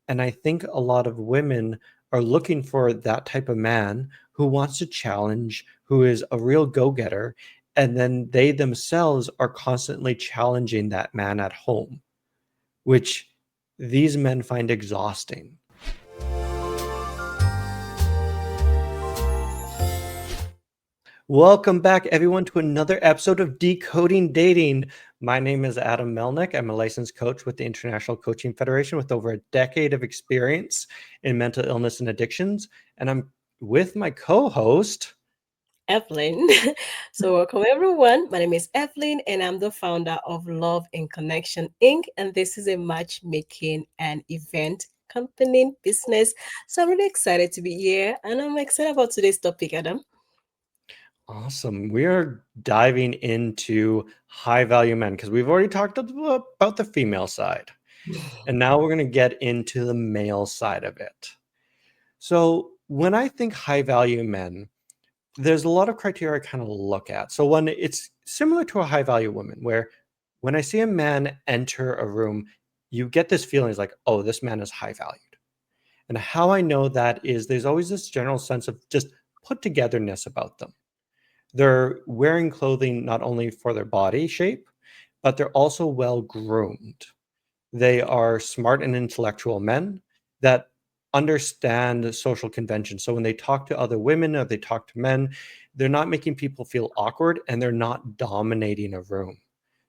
And I think a lot of women are looking for that type of man who wants to challenge, who is a real go getter. And then they themselves are constantly challenging that man at home, which these men find exhausting. Welcome back, everyone, to another episode of Decoding Dating. My name is Adam Melnick. I'm a licensed coach with the International Coaching Federation with over a decade of experience in mental illness and addictions. And I'm with my co host. Evelyn. So, welcome everyone. My name is Evelyn, and I'm the founder of Love and Connection Inc. And this is a matchmaking and event company business. So, I'm really excited to be here, and I'm excited about today's topic, Adam. Awesome. We are diving into high value men because we've already talked about the female side. And now we're going to get into the male side of it. So, when I think high value men, there's a lot of criteria I kind of look at. So one, it's similar to a high value woman, where when I see a man enter a room, you get this feeling is like, oh, this man is high valued. And how I know that is there's always this general sense of just put togetherness about them. They're wearing clothing not only for their body shape, but they're also well groomed. They are smart and intellectual men that understand social conventions. So when they talk to other women or they talk to men, they're not making people feel awkward and they're not dominating a room.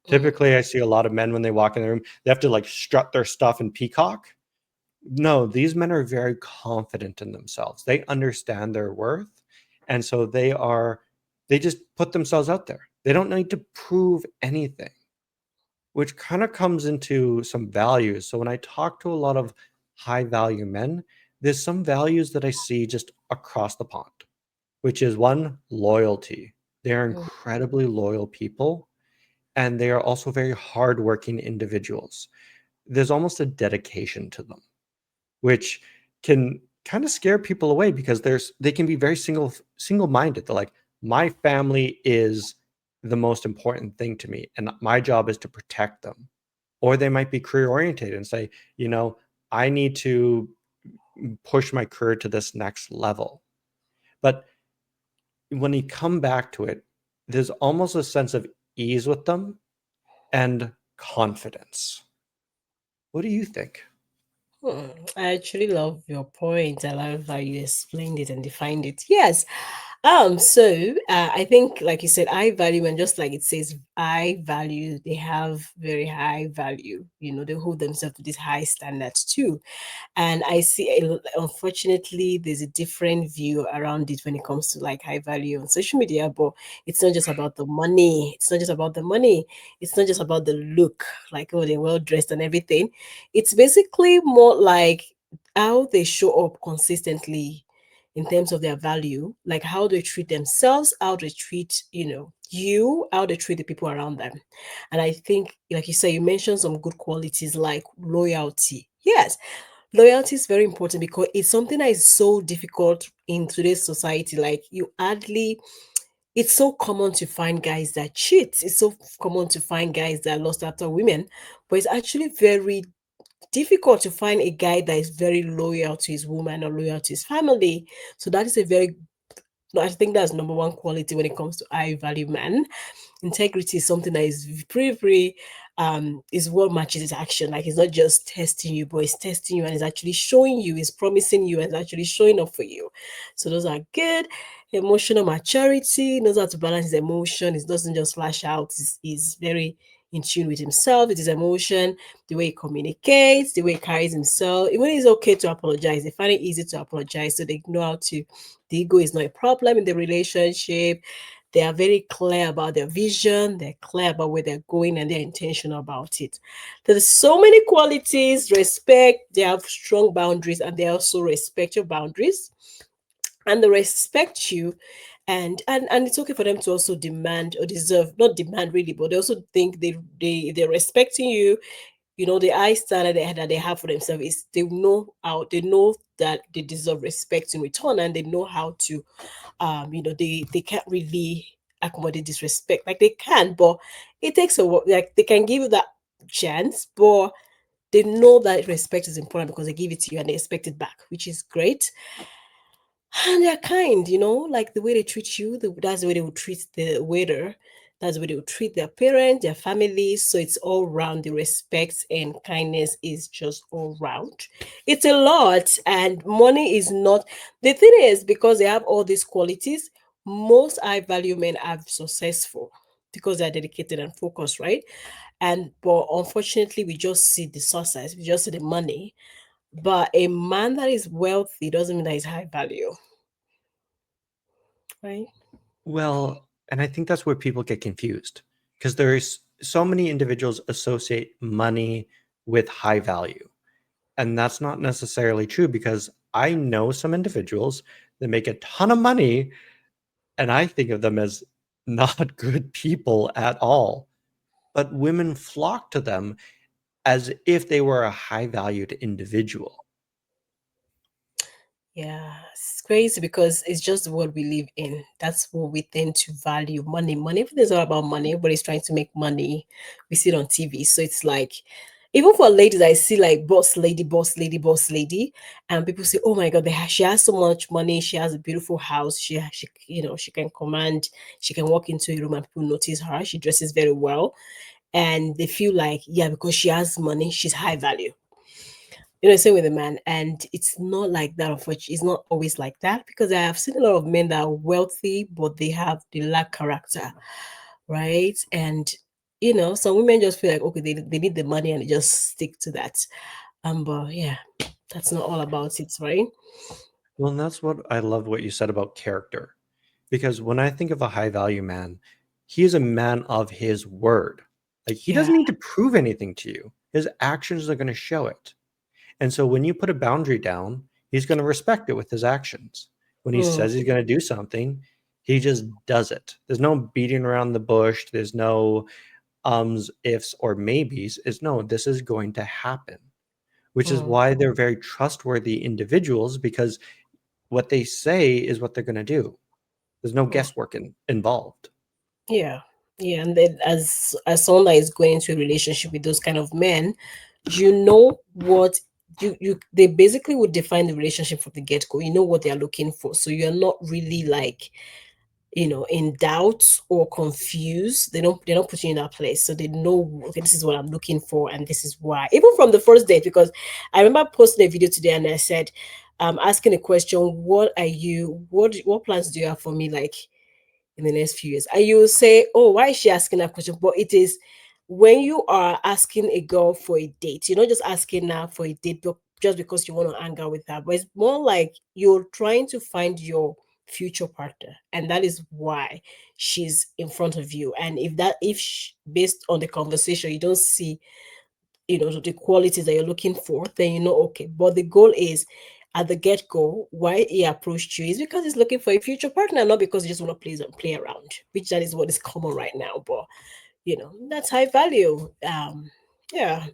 Mm, Typically, I see a lot of men when they walk in the room, they have to like strut their stuff and peacock. No, these men are very confident in themselves. They understand their worth. And so they just put themselves out there. They don't need to prove anything, which kind of comes into some values. So when I talk to a lot of high value men, there's some values that I see just across the pond, which is one, loyalty. They are mm, incredibly loyal people, and they are also very hardworking individuals. There's almost a dedication to them, which can kind of scare people away because they can be very single-minded. They're like, my family is the most important thing to me, and my job is to protect them. Or they might be career oriented and say, you know, I need to push my career to this next level. But when you come back to it, there's almost a sense of ease with them and confidence. What do you think? mm. I actually love your point. I love how you explained it and defined it. Yes. I think, like you said, I value, and just like it says, I value, they have very high value. They hold themselves to these high standards too. And I see, unfortunately, there's a different view around it when it comes to like high value on social media. But it's not just about the money. It's not just about the money. It's not just about the look, like, oh, they're well dressed and everything. It's basically more like how they show up consistently in terms of their value, like how they treat themselves, how they treat, how they treat the people around them. And I think, like you say, you mentioned some good qualities like loyalty. Yes, loyalty is very important because it's something that is so difficult in today's society. Like, you hardly, it's so common to find guys that cheat. It's so common to find guys that lost after women, but it's actually very difficult to find a guy that is very loyal to his woman or loyal to his family. So that is a very, I think that's number one quality when it comes to high value man. Integrity is something that is very is what matches his action. Like, he's not just testing you, but he's testing you and he's actually showing you, he's promising you, and is actually showing up for you. So those are good. Emotional maturity, knows how to balance his emotion. He doesn't just lash out. He's very in tune with himself, with his emotion, the way he communicates, the way he carries himself. Even it's okay to apologize. They find it easy to apologize, so they know how to. The ego is not a problem in the relationship. They are very clear about their vision, they're clear about where they're going, and they're intentional about it. There's so many qualities, respect, they have strong boundaries, and they also respect your boundaries, and they respect you. And it's okay for them to also demand or deserve, not demand really, but they also think they're respecting you. The high standard that they have for themselves is they know that they deserve respect in return, and they know how to they can't really accommodate disrespect. Like, they can, but it takes a while. Like, they can give you that chance, but They know that respect is important because they give it to you and they expect it back, which is great. And they're kind, like the way they treat you, that's the way they will treat the waiter. That's the way they will treat their parents, their families. So it's all round. The respect and kindness is just all round. It's a lot, and money is not the thing. Is because they have all these qualities. Most high value men are successful because they're dedicated and focused, right? And but unfortunately, we just see the success, we just see the money. But a man that is wealthy doesn't mean that he's high value, right? Well, and I think that's where people get confused because there's so many individuals associate money with high value. And that's not necessarily true because I know some individuals that make a ton of money and I think of them as not good people at all. But women flock to them as if they were a high valued individual. Yeah, it's crazy because it's just what we live in. That's what we tend to value. Money. Money. Everything's all about money. Everybody's trying to make money. We see it on TV. So it's like, even for ladies, I see like boss lady, boss lady, boss lady, and people say, "Oh my God, she has so much money. She has a beautiful house. She can command. She can walk into a room and people notice her. She dresses very well, and they feel like, yeah, because she has money, she's high value." Same with a man. And it's not like that, unfortunately. It's not always like that because I have seen a lot of men that are wealthy, but they lack character, right? And some women just feel like, okay, they need the money and they just stick to that. But yeah, that's not all about it, right? Well, and that's what I love what you said about character. Because when I think of a high value man, he is a man of his word. Like he Yeah. doesn't need to prove anything to you. His actions are going to show it. And so when you put a boundary down, he's going to respect it with his actions. When he Mm, says he's going to do something, he just does it. There's no beating around the bush. There's no ums, ifs, or maybes. It's no, this is going to happen, which is mm, why they're very trustworthy individuals because what they say is what they're going to do. There's no mm. guesswork involved. Yeah. Yeah. And then as someone that is going into a relationship with those kind of men, you know what you they basically would define the relationship from the get-go. You know what they are looking for. So you're not really like, in doubt or confused. They don't put you in that place. So they know, okay, this is what I'm looking for and this is why. Even from the first date, because I remember posting a video today and I said, asking a question, what plans do you have for me, like in the next few years? And you say, oh, why is she asking that question? But it is when you are asking a girl for a date, you're not just asking her for a date just because you want to hang out with her, but it's more like you're trying to find your future partner, and that is why she's in front of you. And based on the conversation, you don't see the qualities that you're looking for, then okay. But the goal is, at the get-go, why he approached you is because he's looking for a future partner, not because he just want to play around, which that is what is common right now. But that's high value. Yeah.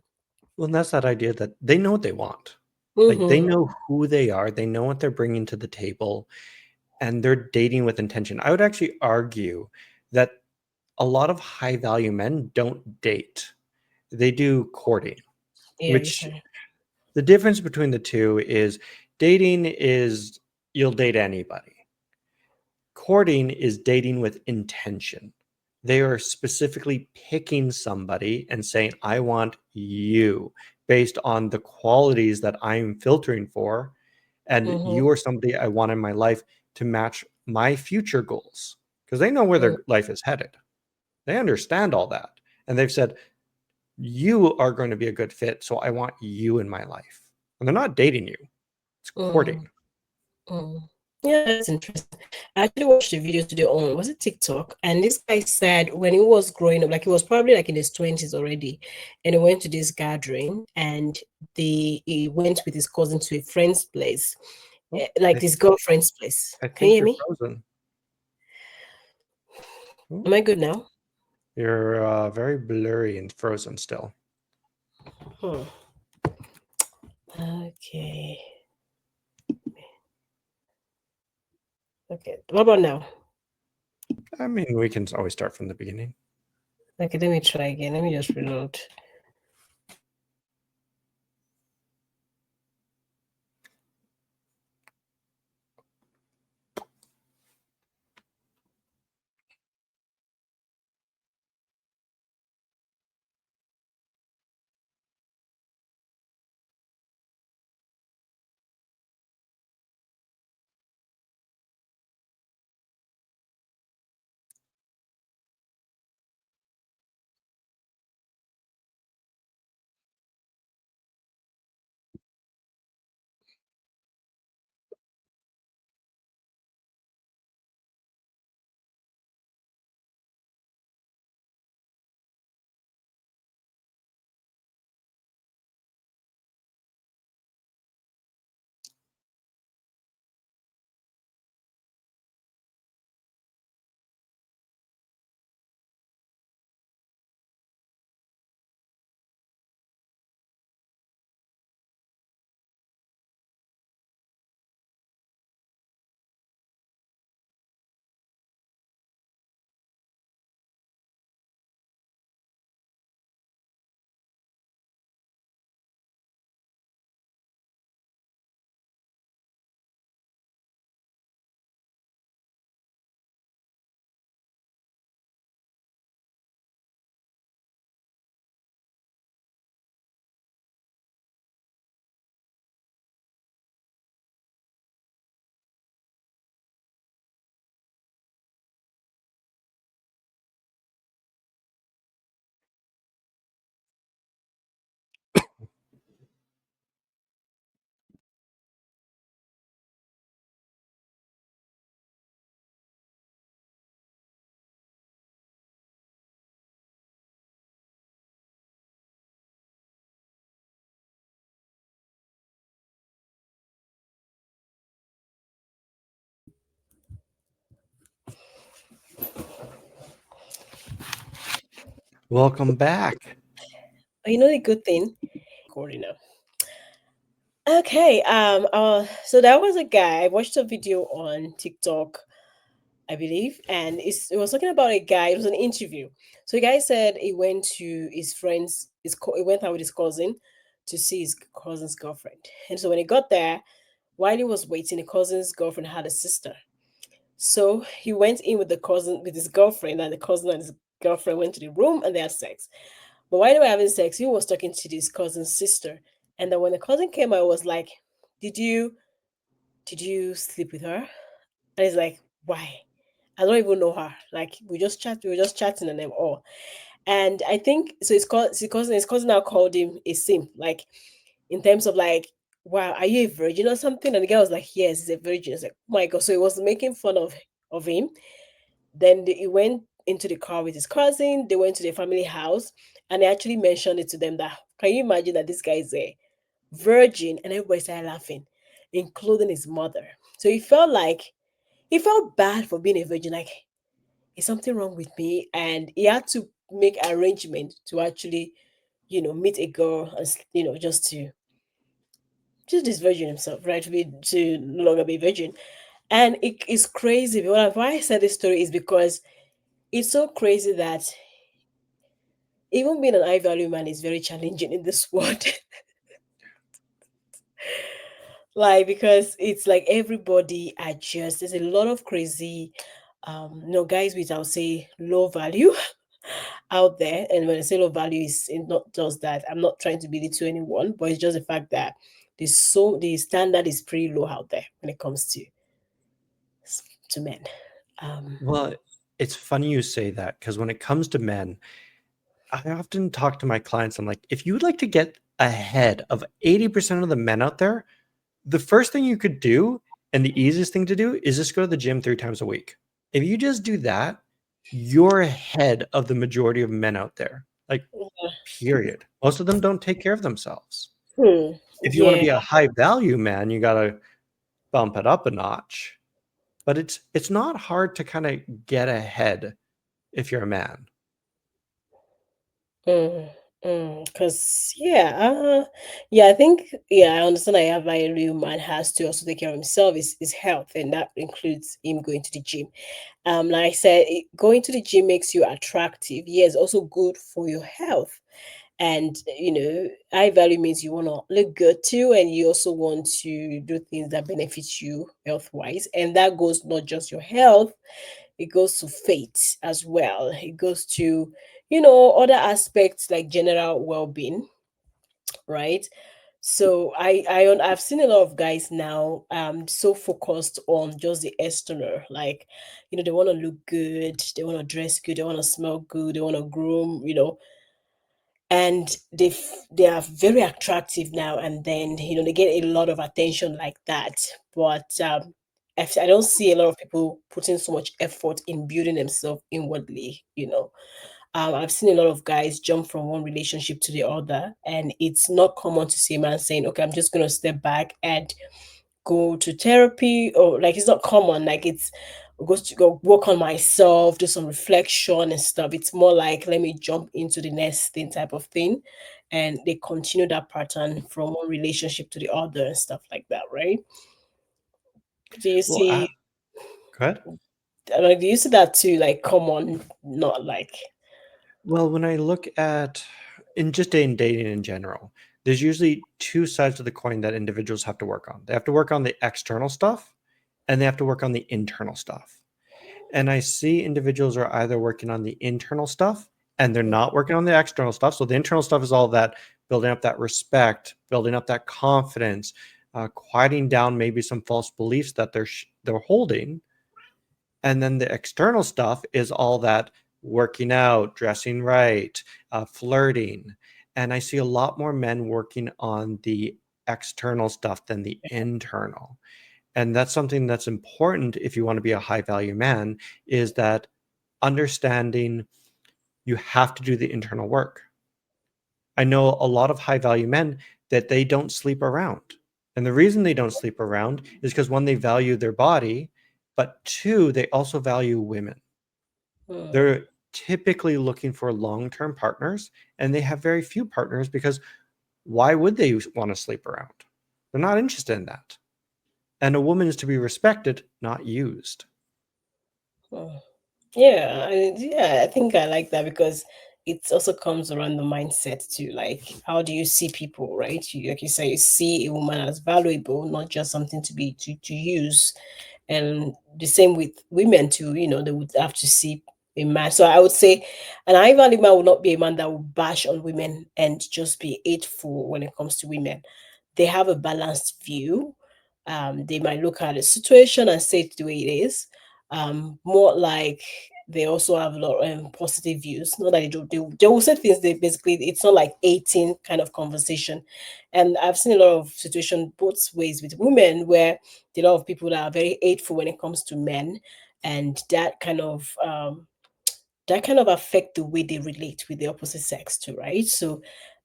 Well, and that's that idea that they know what they want. Like they Mm-hmm. know who they are, they know what they're bringing to the table, and they're dating with intention. I would actually argue that a lot of high value men don't date, they do courting, Yeah, you which say. the difference between the two is dating is you'll date anybody. Courting is dating with intention. They are specifically picking somebody and saying, I want you based on the qualities that I'm filtering for. And Mm-hmm. you are somebody I want in my life to match my future goals because they know where Mm, their life is headed. They understand all that. And they've said, you are going to be a good fit. So I want you in my life. And they're not dating you, it's mm, courting. mm. Yeah, that's interesting. I actually watched a video today on, was it TikTok? And this guy said when he was growing up, like he was probably like in his 20s already, and he went to this gathering and he went with his cousin to a friend's place, Oh, like his girlfriend's place. I Can you think hear you're me? frozen. Oh, Am I good now? you're very blurry and frozen still. Hmm. Okay. Okay. What about now? I mean, we can always start from the beginning. Okay, let me try again. Let me just reload. Welcome back. You know the good thing? Recording now. Okay. So that was a guy. I watched a video on TikTok, I believe, and it was talking about a guy. It was an interview. So the guy said he went to his friend's. He went out with his cousin to see his cousin's girlfriend. And so when he got there, while he was waiting, the cousin's girlfriend had a sister. So he went in with the cousin with his girlfriend, and the cousin and his girlfriend went to the room and they had sex. But while they were having sex, he was talking to this cousin's sister. And then when the cousin came, I was like, "Did you sleep with her?" And he's like, "Why? I don't even know her. Like we were just chatting and them all." And I think so. His cousin now called him a simp, like in terms of like, "Wow, are you a virgin or something?" And the guy was like, "Yes, he's a virgin." It's like, "Oh my god!" So he was making fun of him. Then he went into the car with his cousin. They went to the family house, and he actually mentioned it to them that, "Can you imagine that this guy is a virgin?" And everybody started laughing, including his mother. So he felt bad for being a virgin. Like, is something wrong with me? And he had to make arrangement to actually, meet a girl and just to just this virgin himself, right? To no longer be virgin. And it is crazy. But why I said this story is because it's so crazy that even being an high value man is very challenging in this world. Like, because it's like everybody adjusts. There's a lot of crazy guys with, I'll say, low value out there. And when I say low value, it's not just that I'm not trying to belittle anyone, but it's just the fact that the standard is pretty low out there when it comes to men. Um Well, it's funny you say that because when it comes to men, I often talk to my clients. I'm like, if you would like to get ahead of 80% of the men out there, the first thing you could do and the easiest thing to do is just go to the gym 3 times a week. If you just do that, you're ahead of the majority of men out there. Like, period. Most of them don't take care of themselves. hmm, If you want to yeah. be a high value man, you got to bump it up a notch. But it's not hard to kind of get ahead if you're a man. Because yeah, I think I understand that every real man has to also take care of himself, his health, and that includes him going to the gym. Like I said, going to the gym makes you attractive. Yeah, it's also good for your health. And high value means you want to look good too, and you also want to do things that benefit you health wise. And that goes not just your health, it goes to faith as well. It goes to, other aspects like general well-being, right? So I've seen a lot of guys now so focused on just the external, like, they want to look good, they want to dress good, they want to smell good, they want to groom, and they are very attractive now, and then they get a lot of attention like that. But I don't see a lot of people putting so much effort in building themselves inwardly. I've seen a lot of guys jump from one relationship to the other, and it's not common to see a man saying, "Okay, I'm just going to step back and go to therapy," or like it's not common. Like it's go work on myself, do some reflection and stuff. It's more like, let me jump into the next thing type of thing, and they continue that pattern from one relationship to the other and stuff like that, right? Do you Well, see? go ahead. Do you see that too? Like common, not like. Well, when I look at in just in dating in general, there's usually two sides of the coin that individuals have to work on. They have to work on the external stuff and they have to work on the internal stuff. And I see individuals are either working on the internal stuff and they're not working on the external stuff. So the internal stuff is all that building up that respect, building up that confidence, quieting down maybe some false beliefs that they're holding, and then the external stuff is all that working out, dressing right, flirting. And I see a lot more men working on the external stuff than the internal. And that's something that's important if you want to be a high value man, is that understanding you have to do the internal work. I know a lot of high value men that they don't sleep around. And the reason they don't sleep around is because one, they value their body, but two, they also value women. Hmm. They're typically looking for long-term partners, and they have very few partners because why would they want to sleep around? They're not interested in that. And a woman is to be respected, not used. Hmm. Yeah, I think I like that because it also comes around the mindset too. Like, how do you see people, right? Like you say, you see a woman as valuable, not just something to be to use. And the same with women too. They would have to see a man. So I would say, an high value man would not be a man that will bash on women and just be hateful when it comes to women. They have a balanced view. They might look at the situation and say it the way it is. More like they also have a lot of positive views. Not that they will say things. They basically, it's not like 18 kind of conversation. And I've seen a lot of situation both ways with women where there are a lot of people that are very hateful when it comes to men, and that kind of affect the way they relate with the opposite sex too, right? So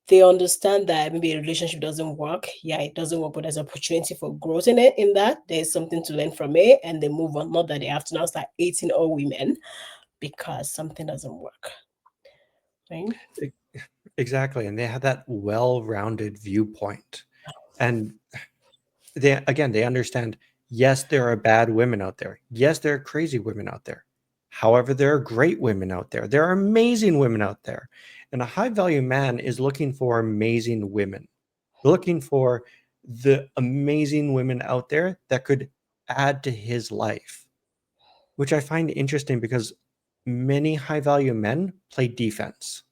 they understand that maybe a relationship doesn't work. Yeah, it doesn't work, but there's opportunity for growth in it. In that, there's something to learn from it, and they move on. Not that they have to now start hating all women because something doesn't work, right? E- Exactly. And they have that well-rounded viewpoint. And they understand, yes, there are bad women out there. Yes, there are crazy women out there. However, there are great women out there. There are amazing women out there. And a high value man is looking for amazing women, looking for the amazing women out there that could add to his life, which I find interesting because many high value men play defense.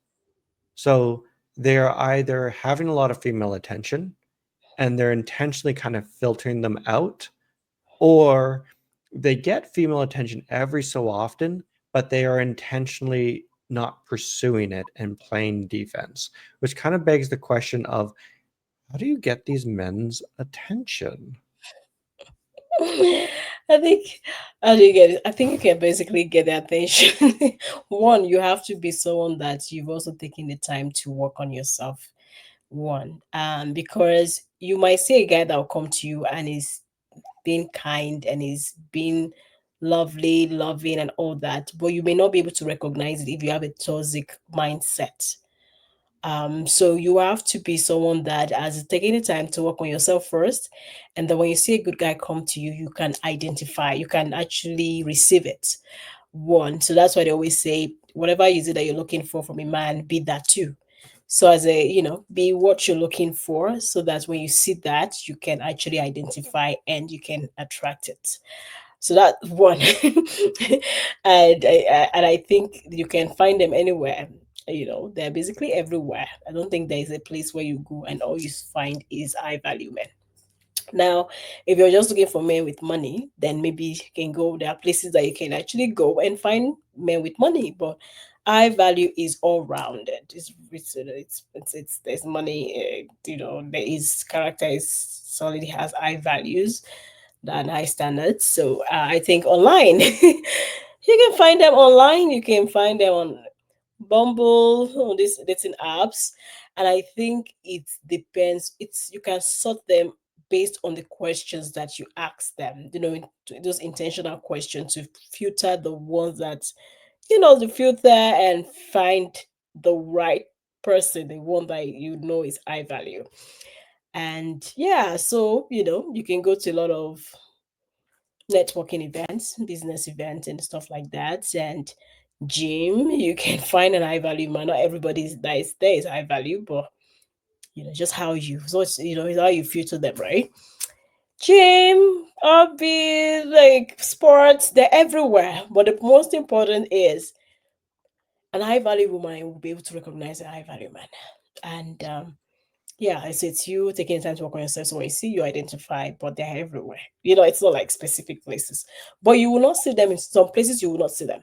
So they're either having a lot of female attention and they're intentionally kind of filtering them out, or they get female attention every so often, but they are intentionally not pursuing it and playing defense, which kind of begs the question of how do you get these men's attention? I think, how do you get it? I think you can basically get their attention. One, you have to be someone that you've also taken the time to work on yourself. One, because you might see a guy that will come to you and is being kind and is being lovely, loving, and all that, but you may not be able to recognize it if you have a toxic mindset. So you have to be someone that has taken the time to work on yourself first, and then when you see a good guy come to you, you can identify, you can actually receive it. One, so that's why they always say, whatever is it that you're looking for from a man, be that too. So as a, be what you're looking for, so that when you see that, you can actually identify and you can attract it. So that's one. And I think you can find them anywhere. They're basically everywhere. I don't think there is a place where you go and all you find is high value men. Now, if you're just looking for men with money, then maybe you can go. There are places that you can actually go and find men with money. But high value is all rounded. It's there's money. There is character is solid. It has high values than high standards. So I think online, you can find them online. You can find them on Bumble, on these dating apps, and I think it depends. It's You can sort them based on the questions that you ask them. Those intentional questions to filter the ones that to filter and find the right person, the one that is high value. And yeah, so you can go to a lot of networking events, business events, and stuff like that. And gym, you can find an high value man. Not everybody that is there is high value, but just how you so it's how you filter them, right? Gym, hobby, like sports, they're everywhere. But the most important is an high value woman will be able to recognize a high value man. And yeah, it's you taking time to work on yourself. So when you see, you identify, but they're everywhere. It's not like specific places, but you will not see them in some places. You will not see them.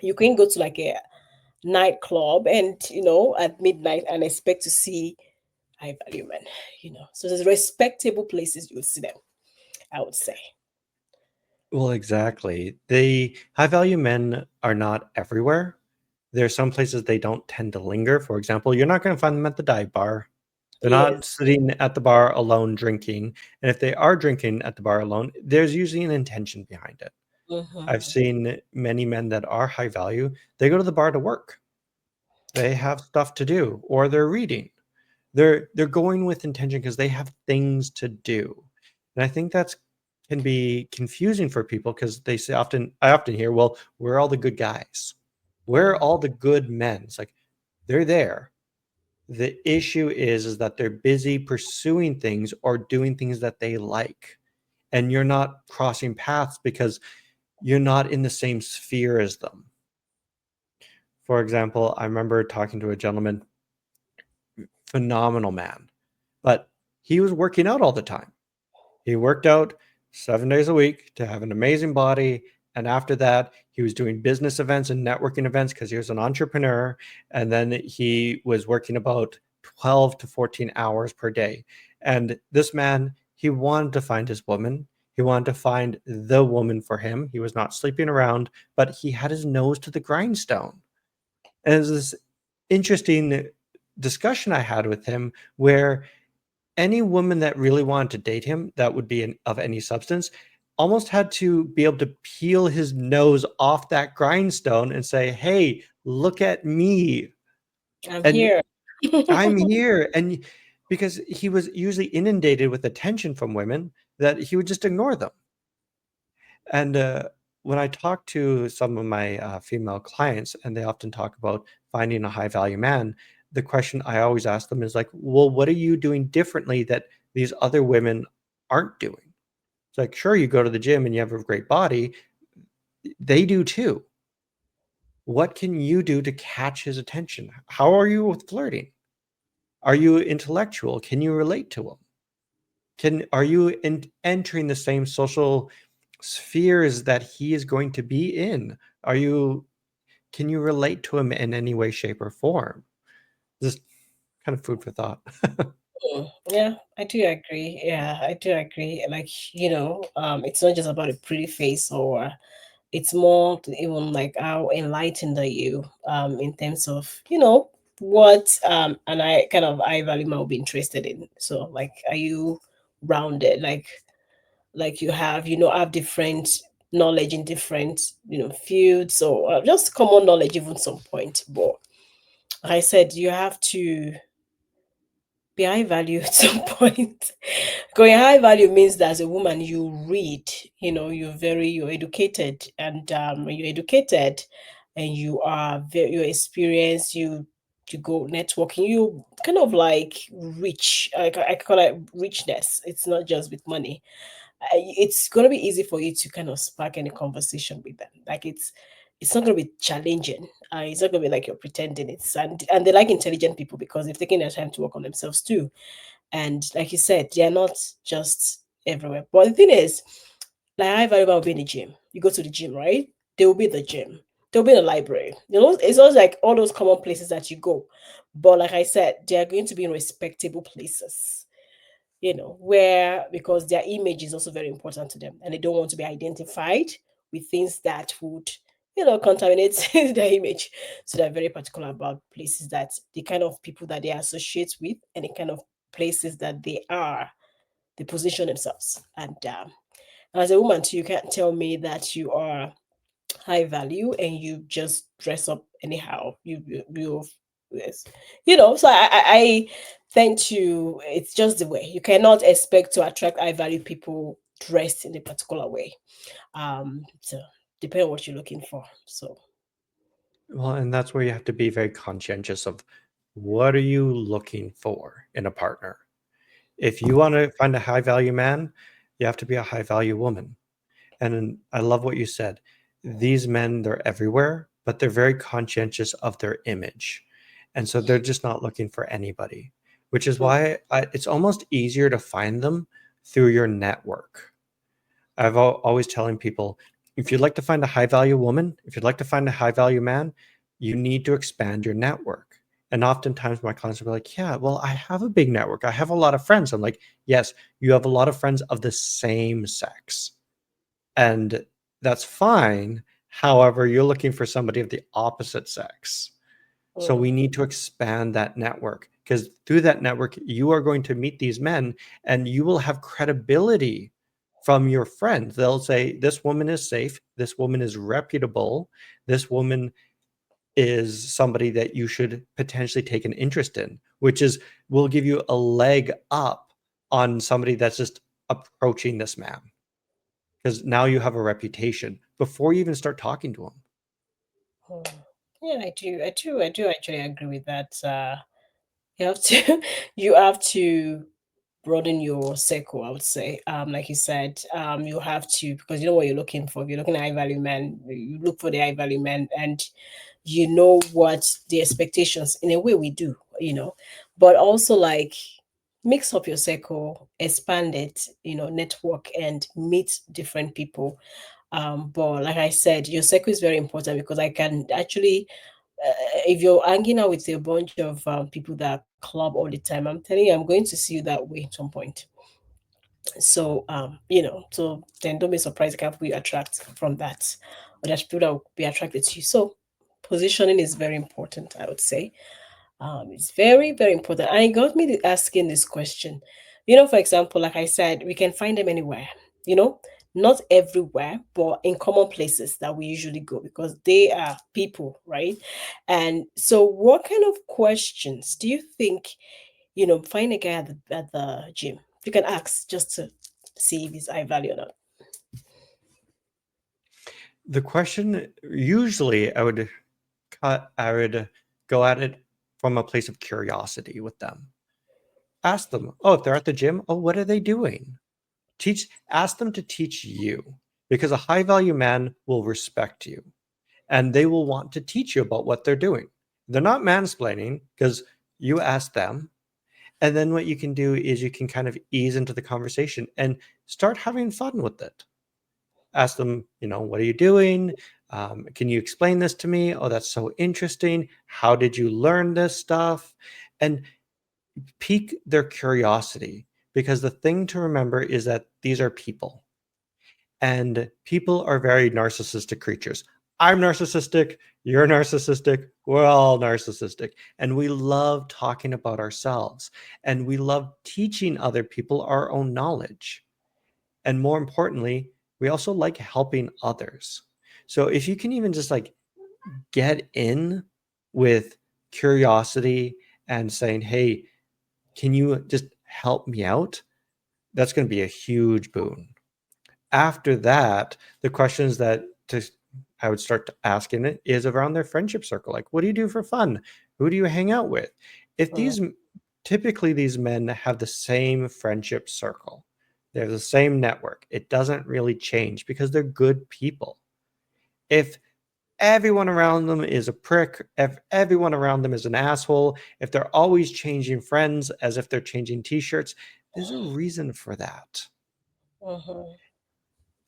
You can go to like a nightclub and at midnight and expect to see high value men. So there's respectable places you will see them, I would say. Well, exactly. The high value men are not everywhere. There are some places they don't tend to linger. For example, you're not going to find them at the dive bar. They're not Yes. sitting at the bar alone drinking. And if they are drinking at the bar alone, there's usually an intention behind it. I've Mhm. seen many men that are high value, they go to the bar to work. They have stuff to do, or they're reading. They're going with intention because they have things to do. And I think that's can be confusing for people because they say often I often hear, well, we're all the good guys. We're Mhm. all the good men. It's like they're there. The issue is that they're busy pursuing things or doing things that they like. And you're not crossing paths because you're not in the same sphere as them. For example, I remember talking to a gentleman, phenomenal man, but he was working out all the time. He worked out 7 days a week to have an amazing body. And after that, he was doing business events and networking events because he was an entrepreneur. And then he was working about 12 to 14 hours per day. And this man, he wanted to find his woman. He wanted to find the woman for him. He was not sleeping around, but he had his nose to the grindstone. And it was this interesting discussion I had with him where any woman that really wanted to date him that would be of any substance almost had to be able to peel his nose off that grindstone and say, hey, look at me, I'm and here. I'm here. And because he was usually inundated with attention from women that he would just ignore them. And when I talk to some of my female clients, and they often talk about finding a high value man, the question I always ask them is like, well, what are you doing differently that these other women aren't doing? It's like, sure, you go to the gym and you have a great body. They do too. What can you do to catch his attention? How are you with flirting? Are you intellectual? Can you relate to him? Are you entering the same social spheres that he is going to be in? Are you Can you relate to him in any way, shape, or form? Just kind of food for thought. Yeah, I do agree. Yeah, I do agree. Like, it's not just about a pretty face, or it's more to even like how enlightened are you in terms of, what and I value might be interested in. So like, are you rounded? Like you have different knowledge in different, fields, or just common knowledge even some point. But like I said, you have to be high value at some point. Going high value means that as a woman, you read, you're educated, and when you're educated and you're experienced, you go networking, you kind of like rich. I call it richness. It's not just with money. It's going to be easy for you to kind of spark any conversation with them. Like it's not going to be challenging. It's not going to be like you're pretending. And they like intelligent people because they've taken their time to work on themselves too. And like you said, they are not just everywhere. But the thing is, like high value will be in the gym. You go to the gym, right? They will be in the gym. They'll be in the library. It's always like all those common places that you go. But like I said, they are going to be in respectable places, where because their image is also very important to them, and they don't want to be identified with things that would, contaminate their image. So they're very particular about places, that the kind of people that they associate with, and the kind of places that they position themselves. And as a woman too, you can't tell me that you are high value and you just dress up anyhow. You yes. So I tend to, it's just the way. You cannot expect to attract high value people dressed in a particular way. So depending on what you're looking for. So Well, and that's where you have to be very conscientious of what are you looking for in a partner. If you want to find a high value man, you have to be a high value woman. And I love what you said. These men, they're everywhere, but they're very conscientious of their image. And so they're just not looking for anybody, which is why it's almost easier to find them through your network. Always telling people, if you'd like to find a high value woman, if you'd like to find a high value man, you need to expand your network. And oftentimes my clients will be like, yeah, well, I have a big network. I have a lot of friends. I'm like, yes, you have a lot of friends of the same sex. And that's fine. However, you're looking for somebody of the opposite sex. So mm, we need to expand that network because through that network, you are going to meet these men and you will have credibility from your friends. They'll say, this woman is safe, this woman is reputable, this woman is somebody that you should potentially take an interest in, which is will give you a leg up on somebody that's just approaching this man, because now you have a reputation before you even start talking to him. Hmm. Yeah, I do actually agree with that. You have to, you have to broaden your circle, I would say. Like you said, you have to, because you know what you're looking for. If you're looking at high value men, you look for the high value men, and you know what the expectations. In a way, we do, but also like mix up your circle, expand it, network and meet different people. But like I said, your circle is very important because I can actually if you're hanging out with a bunch of people that club all the time, I'm telling you, I'm going to see you that way at some point. So, so then don't be surprised if we attract from that, or there's people that will be attracted to you. So, positioning is very important, I would say. It's very, very important. And it got me to asking this question. For example, like I said, we can find them anywhere, you know, not everywhere, but in common places that we usually go because they are people, right? And so, what kind of questions do you think, find a guy at the gym? You can ask just to see if he's high value or not. The question usually I would go at it from a place of curiosity with them. Ask them, oh, if they're at the gym, oh, what are they doing? Ask them to teach you, because a high value man will respect you and they will want to teach you about what they're doing. They're not mansplaining because you ask them. And then what you can do is you can kind of ease into the conversation and start having fun with it. Ask them, what are you doing? Can you explain this to me? Oh, that's so interesting. How did you learn this stuff? And pique their curiosity, because the thing to remember is that these are people, and people are very narcissistic creatures. I'm narcissistic, you're narcissistic, we're all narcissistic, and we love talking about ourselves, and we love teaching other people our own knowledge. And more importantly, we also like helping others. So if you can even just like get in with curiosity and saying, hey, can you just help me out? That's going to be a huge boon. After that, the questions that to, I would start asking it is around their friendship circle. Like, what do you do for fun? Who do you hang out with? If Mm, typically these men have the same friendship circle, they have the same network, it doesn't really change because they're good people. If everyone around them is a prick, if everyone around them is an asshole, if they're always changing friends as if they're changing t-shirts, there's a reason for that. mhm,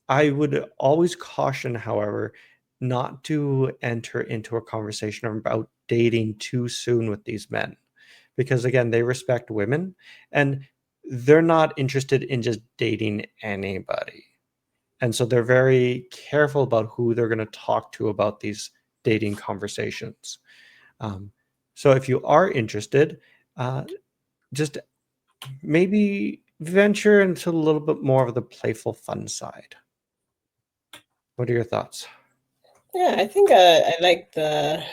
I would always caution, however, not to enter into a conversation about dating too soon with these men, because again, they respect women and they're not interested in just dating anybody. And so they're very careful about who they're going to talk to about these dating conversations. Um, so if you are interested, uh, just maybe venture into a little bit more of the playful fun side. What are your thoughts? yeah, I think I like the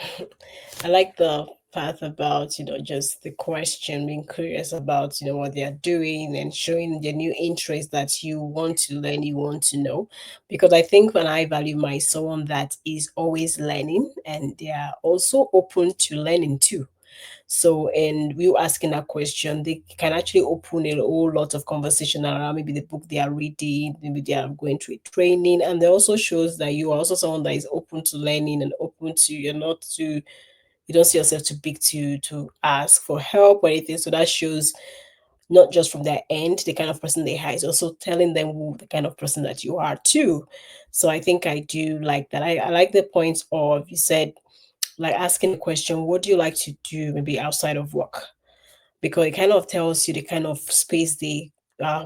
I like the path about just the question, being curious about what they are doing and showing the new interest that you want to learn, you want to know. Because I think when I value my someone that is always learning and they are also open to learning too. So, and you asking that question, they can actually open a whole lot of conversation around maybe the book they are reading, maybe they are going through a training, and it also shows that you are also someone that is open to learning and open to you're not to you don't see yourself too big to ask for help or anything. So that shows not just from their end the kind of person they are, it's also telling them who the kind of person that you are too. So I think I do like that. I like the point of you said like asking the question, what do you like to do maybe outside of work? Because it kind of tells you the kind of space they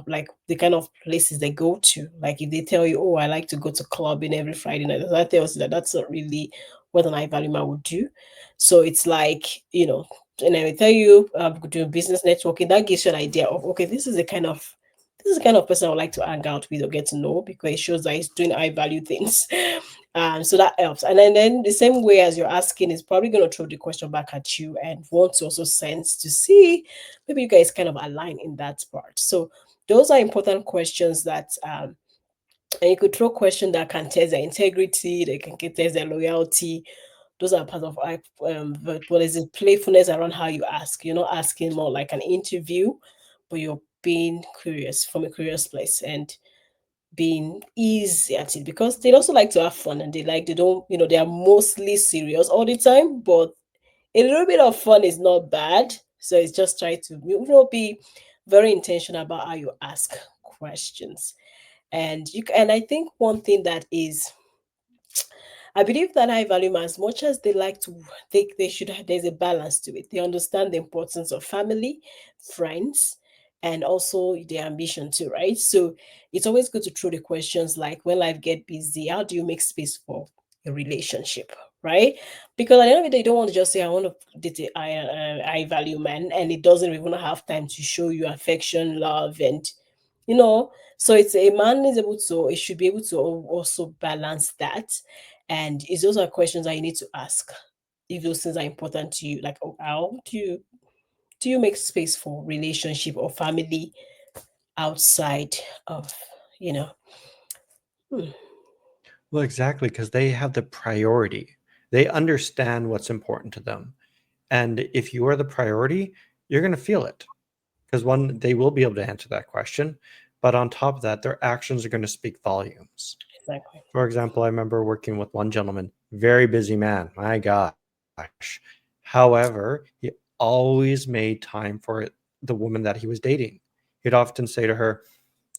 like the kind of places they go to. Like if they tell you, oh, I like to go to clubbing every Friday night, that tells you that that's not really what an high value man would do. So it's like, and I will tell you, doing business networking, that gives you an idea of okay, this is the kind of this is the kind of person I would like to hang out with or get to know, because it shows that he's doing high value things. So that helps. And then the same way as you're asking, is probably going to throw the question back at you and want to also sense to see maybe you guys kind of align in that part. So those are important questions that and you could throw questions that can test their integrity, they can test their loyalty. Those are part of but what is it, playfulness around how you ask. You're not asking more like an interview, but you're being curious from a curious place and being easy at it, because they also like to have fun, and they don't, they are mostly serious all the time, but a little bit of fun is not bad. So it's just try to, be very intentional about how you ask questions. And I think one thing that is, I believe that high value man, as much as they like to, they should have, there's a balance to it. They understand the importance of family, friends, and also their ambition too, right? So it's always good to throw the questions like, when life get busy, how do you make space for a relationship, right? Because at the end of the day, you don't want to just say, I want to date a high value man, and it doesn't even have time to show you affection, love, and you know. So it's a man is able to, it should be able to also balance that, and it's those are questions that you need to ask if those things are important to you. Like, oh, how do you make space for relationship or family outside of, you know? Hmm. Well, exactly, because they have the priority. They understand what's important to them. And if you are the priority, you're going to feel it. Because one, they will be able to answer that question. But on top of that, their actions are going to speak volumes. Exactly. For example, I remember working with one gentleman, very busy man, my gosh. However, he always made time for the woman that he was dating. He'd often say to her,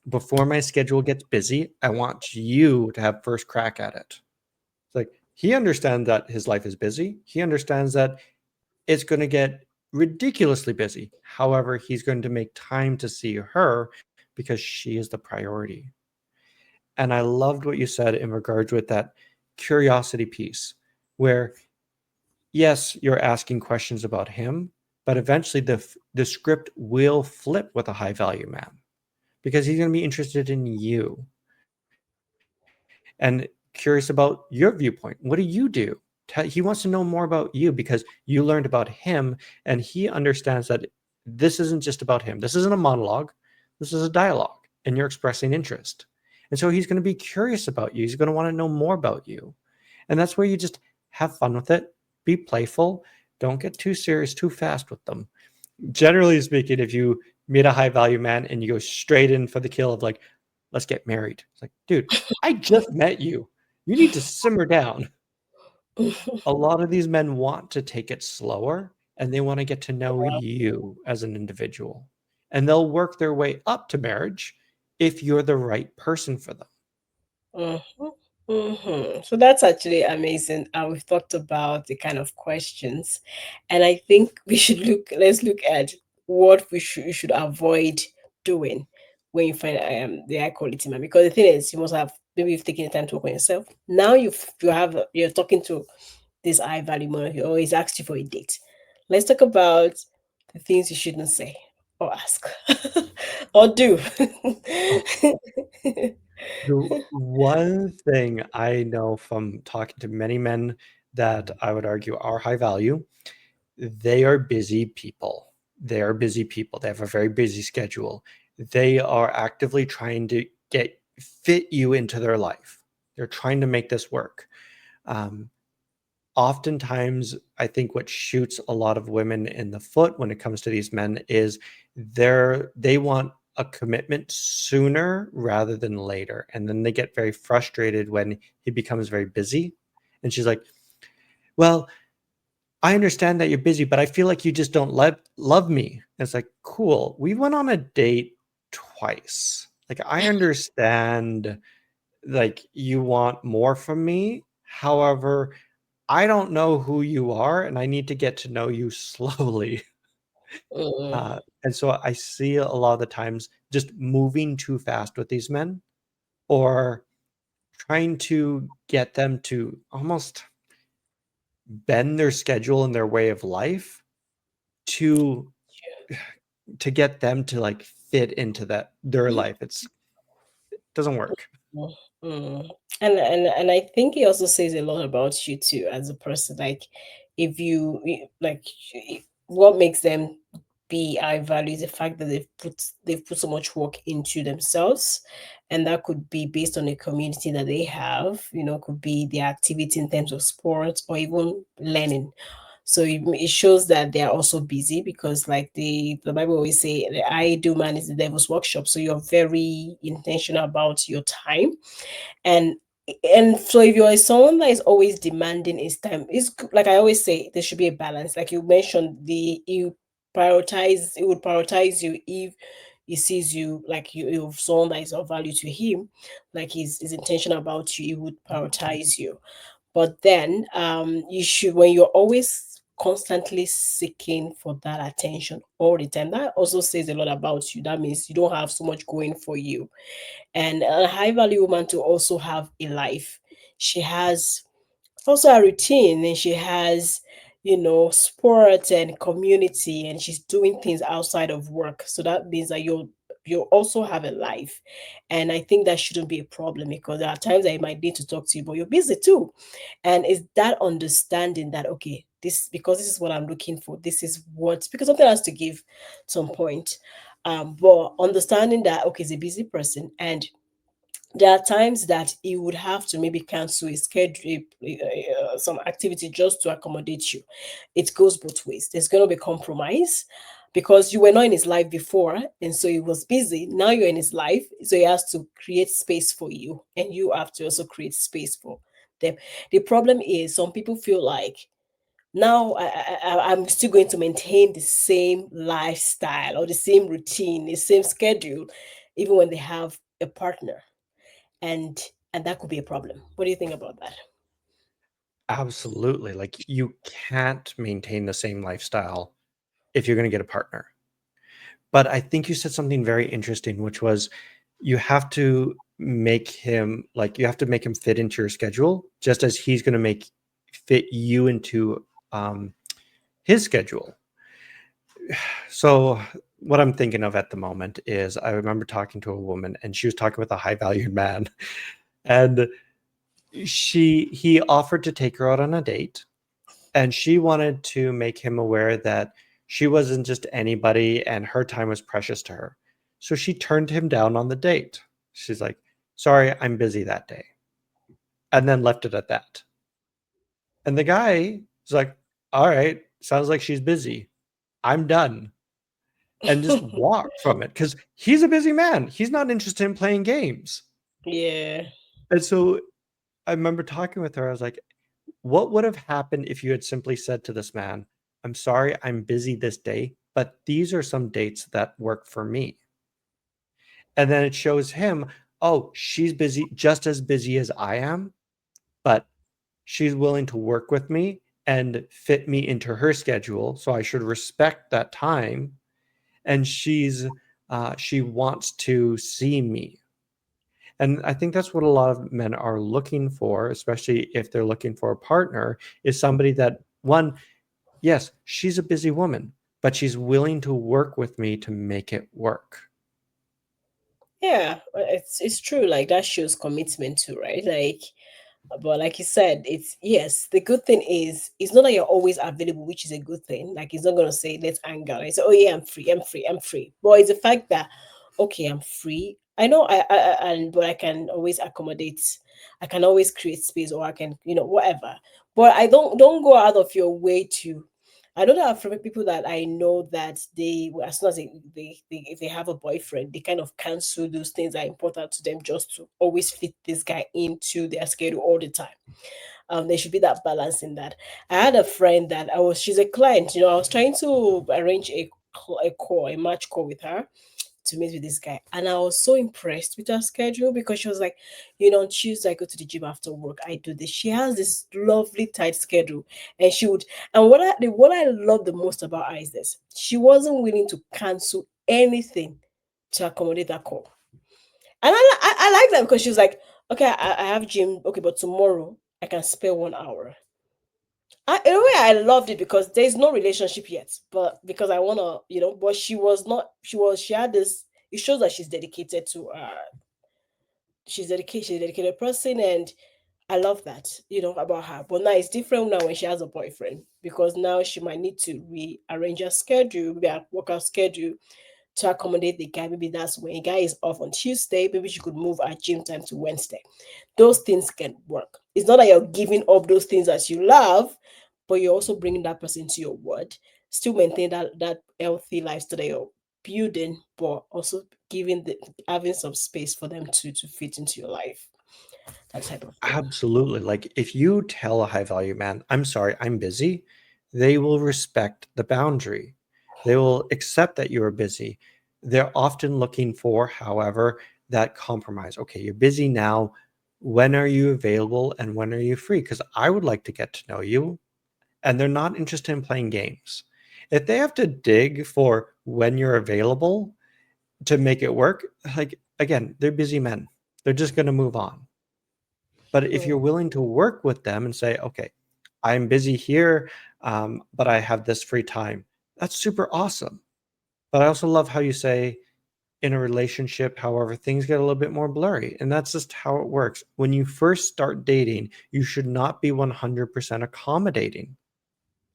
before my schedule gets busy, I want you to have first crack at it. It's like he understands that his life is busy. He understands that it's going to get ridiculously busy. However, he's going to make time to see her because she is the priority. And I loved what you said in regards with that curiosity piece, where yes, you're asking questions about him, but eventually the script will flip with a high value man because he's going to be interested in you and curious about your viewpoint. What do you do? He wants to know more about you because you learned about him, and he understands that this isn't just about him. This isn't a monologue. This is a dialogue, and you're expressing interest. And so he's going to be curious about you. He's going to want to know more about you. And that's where you just have fun with it, be playful, don't get too serious too fast with them. Generally speaking, if you meet a high value man and you go straight in for the kill of like, let's get married. It's like, dude, I just met you. You need to simmer down. A lot of these men want to take it slower and they want to get to know you as an individual. And they'll work their way up to marriage if you're the right person for them. Mm-hmm. So that's actually amazing. We've talked about the kind of questions, and I think we should let's look at what you should avoid doing when you find the high quality man. Because the thing is, you must have, maybe you've taken the time to work on yourself. Now you're talking to this high value man, or he's asked you for a date. Let's talk about the things you shouldn't say or ask or do. Oh, the one thing I know from talking to many men that I would argue are high value, they are busy people. They are busy people. They have a very busy schedule. They are actively trying to fit you into their life. They're trying to make this work. Um, Oftentimes, I think what shoots a lot of women in the foot when it comes to these men is they want a commitment sooner rather than later, and then they get very frustrated when he becomes very busy. And she's like, well, I understand that you're busy, but I feel like you just don't love me. And it's like, cool. We went on a date twice. Like, I understand, like, you want more from me. However, I don't know who you are, and I need to get to know you slowly. Mm, And so I see a lot of the times just moving too fast with these men, or trying to get them to almost bend their schedule and their way of life to get them to like fit into that their life. It doesn't work. Mm, mm. And I think it also says a lot about you too as a person. Like, if like, what makes them be high value is the fact that they've put so much work into themselves, and that could be based on the community that they have. Could be their activity in terms of sports or even learning. So it shows that they are also busy, because, like, the Bible always say, the idle man is the devil's workshop. So you're very intentional about your time. And and so if you're someone that is always demanding his time, like I always say, there should be a balance. Like you mentioned, he would prioritize you if he sees you, like, you're someone that is of value to him, like he's intentional about you, he would prioritize you. But then, you should, when you're always constantly seeking for that attention all the time, that also says a lot about you. That means you don't have so much going for you. And a high value woman to also have a life. She has also a routine, and she has, sport and community, and she's doing things outside of work. So that means that you also have a life. And I think that shouldn't be a problem, because there are times that I might need to talk to you, but you're busy too. And it's that understanding that, okay, because this is what I'm looking for, this is what, because something has to give some point. But understanding that, okay, he's a busy person, and there are times that he would have to maybe cancel a schedule, some activity, just to accommodate you. It goes both ways. There's going to be compromise, because you were not in his life before, and so he was busy. Now you're in his life, so he has to create space for you, and you have to also create space for them. The problem is, some people feel like, now I'm still going to maintain the same lifestyle or the same routine, the same schedule, even when they have a partner, and that could be a problem. What do you think about that? Absolutely. Like you can't maintain the same lifestyle if you're going to get a partner. But I think you said something very interesting, which was you have to you have to make him fit into your schedule, just as he's going to make fit you into um, his schedule. So what I'm thinking of at the moment is I remember talking to a woman, and she was talking with a high valued man, and he offered to take her out on a date, and she wanted to make him aware that she wasn't just anybody and her time was precious to her. So she turned him down on the date. She's like, "Sorry, I'm busy that day." And then left it at that. And the guy is like, "All right, sounds like she's busy. I'm done." And just walked from it because he's a busy man. He's not interested in playing games. Yeah. And so I remember talking with her. I was like, what would have happened if you had simply said to this man, "I'm sorry, I'm busy this day, but these are some dates that work for me." And then it shows him, oh, she's busy, just as busy as I am, but she's willing to work with me and fit me into her schedule. So I should respect that time. And she wants to see me. And I think that's what a lot of men are looking for, especially if they're looking for a partner, is somebody that, one, yes, she's a busy woman, but she's willing to work with me to make it work. Yeah, it's true. Like, that shows commitment too, right? Like, but like you said, it's, yes, the good thing is, it's not that you're always available, which is a good thing. Like, he's not gonna say, let's hang out. He say, oh yeah, I'm free, I'm free, I'm free. But it's the fact that, okay, I'm free. I know, and but I can always accommodate. I can always create space, or I can, whatever. But I don't go out of your way to. I know that from people that I know, that they, as soon as they if they have a boyfriend, they kind of cancel those things that are important to them, just to always fit this guy into their schedule all the time. There should be that balance in that. I had a friend that she's a client. I was trying to arrange a match call with her to meet with this guy. And I was so impressed with her schedule, because she was like, on Tuesday, I go to the gym after work. I do this. She has this lovely tight schedule. And she would, and what I love the most about her is this. She wasn't willing to cancel anything to accommodate that call. And I like that, because she was like, okay, I have gym, okay, but tomorrow I can spare 1 hour. In a way, I loved it, because there's no relationship yet, but because I wanna, but she was not. She had this. It shows that she's dedicated to she's a dedicated person, and I love that, about her. But now it's different now when she has a boyfriend, because now she might need to rearrange her schedule, maybe her workout schedule, to accommodate the guy. Maybe that's when a guy is off on Tuesday. Maybe she could move her gym time to Wednesday. Those things can work. It's not that you're giving up those things that you love, but you're also bringing that person to your word. Still maintain that healthy lifestyle that you're building, but also having some space for them to fit into your life. That type of thing. Absolutely. Like if you tell a high value man, I'm sorry, I'm busy, they will respect the boundary. They will accept that you are busy. They're often looking for, however, that compromise. Okay, you're busy now. When are you available and when are you free? Because I would like to get to know you. And they're not interested in playing games. If they have to dig for when you're available to make it work, like again, they're busy men. They're just going to move on. But if you're Mm, willing to work with them and say, okay, I'm busy here, but I have this free time, that's super awesome. But I also love how you say in a relationship, however, things get a little bit more blurry. And that's just how it works. When you first start dating, you should not be 100% accommodating.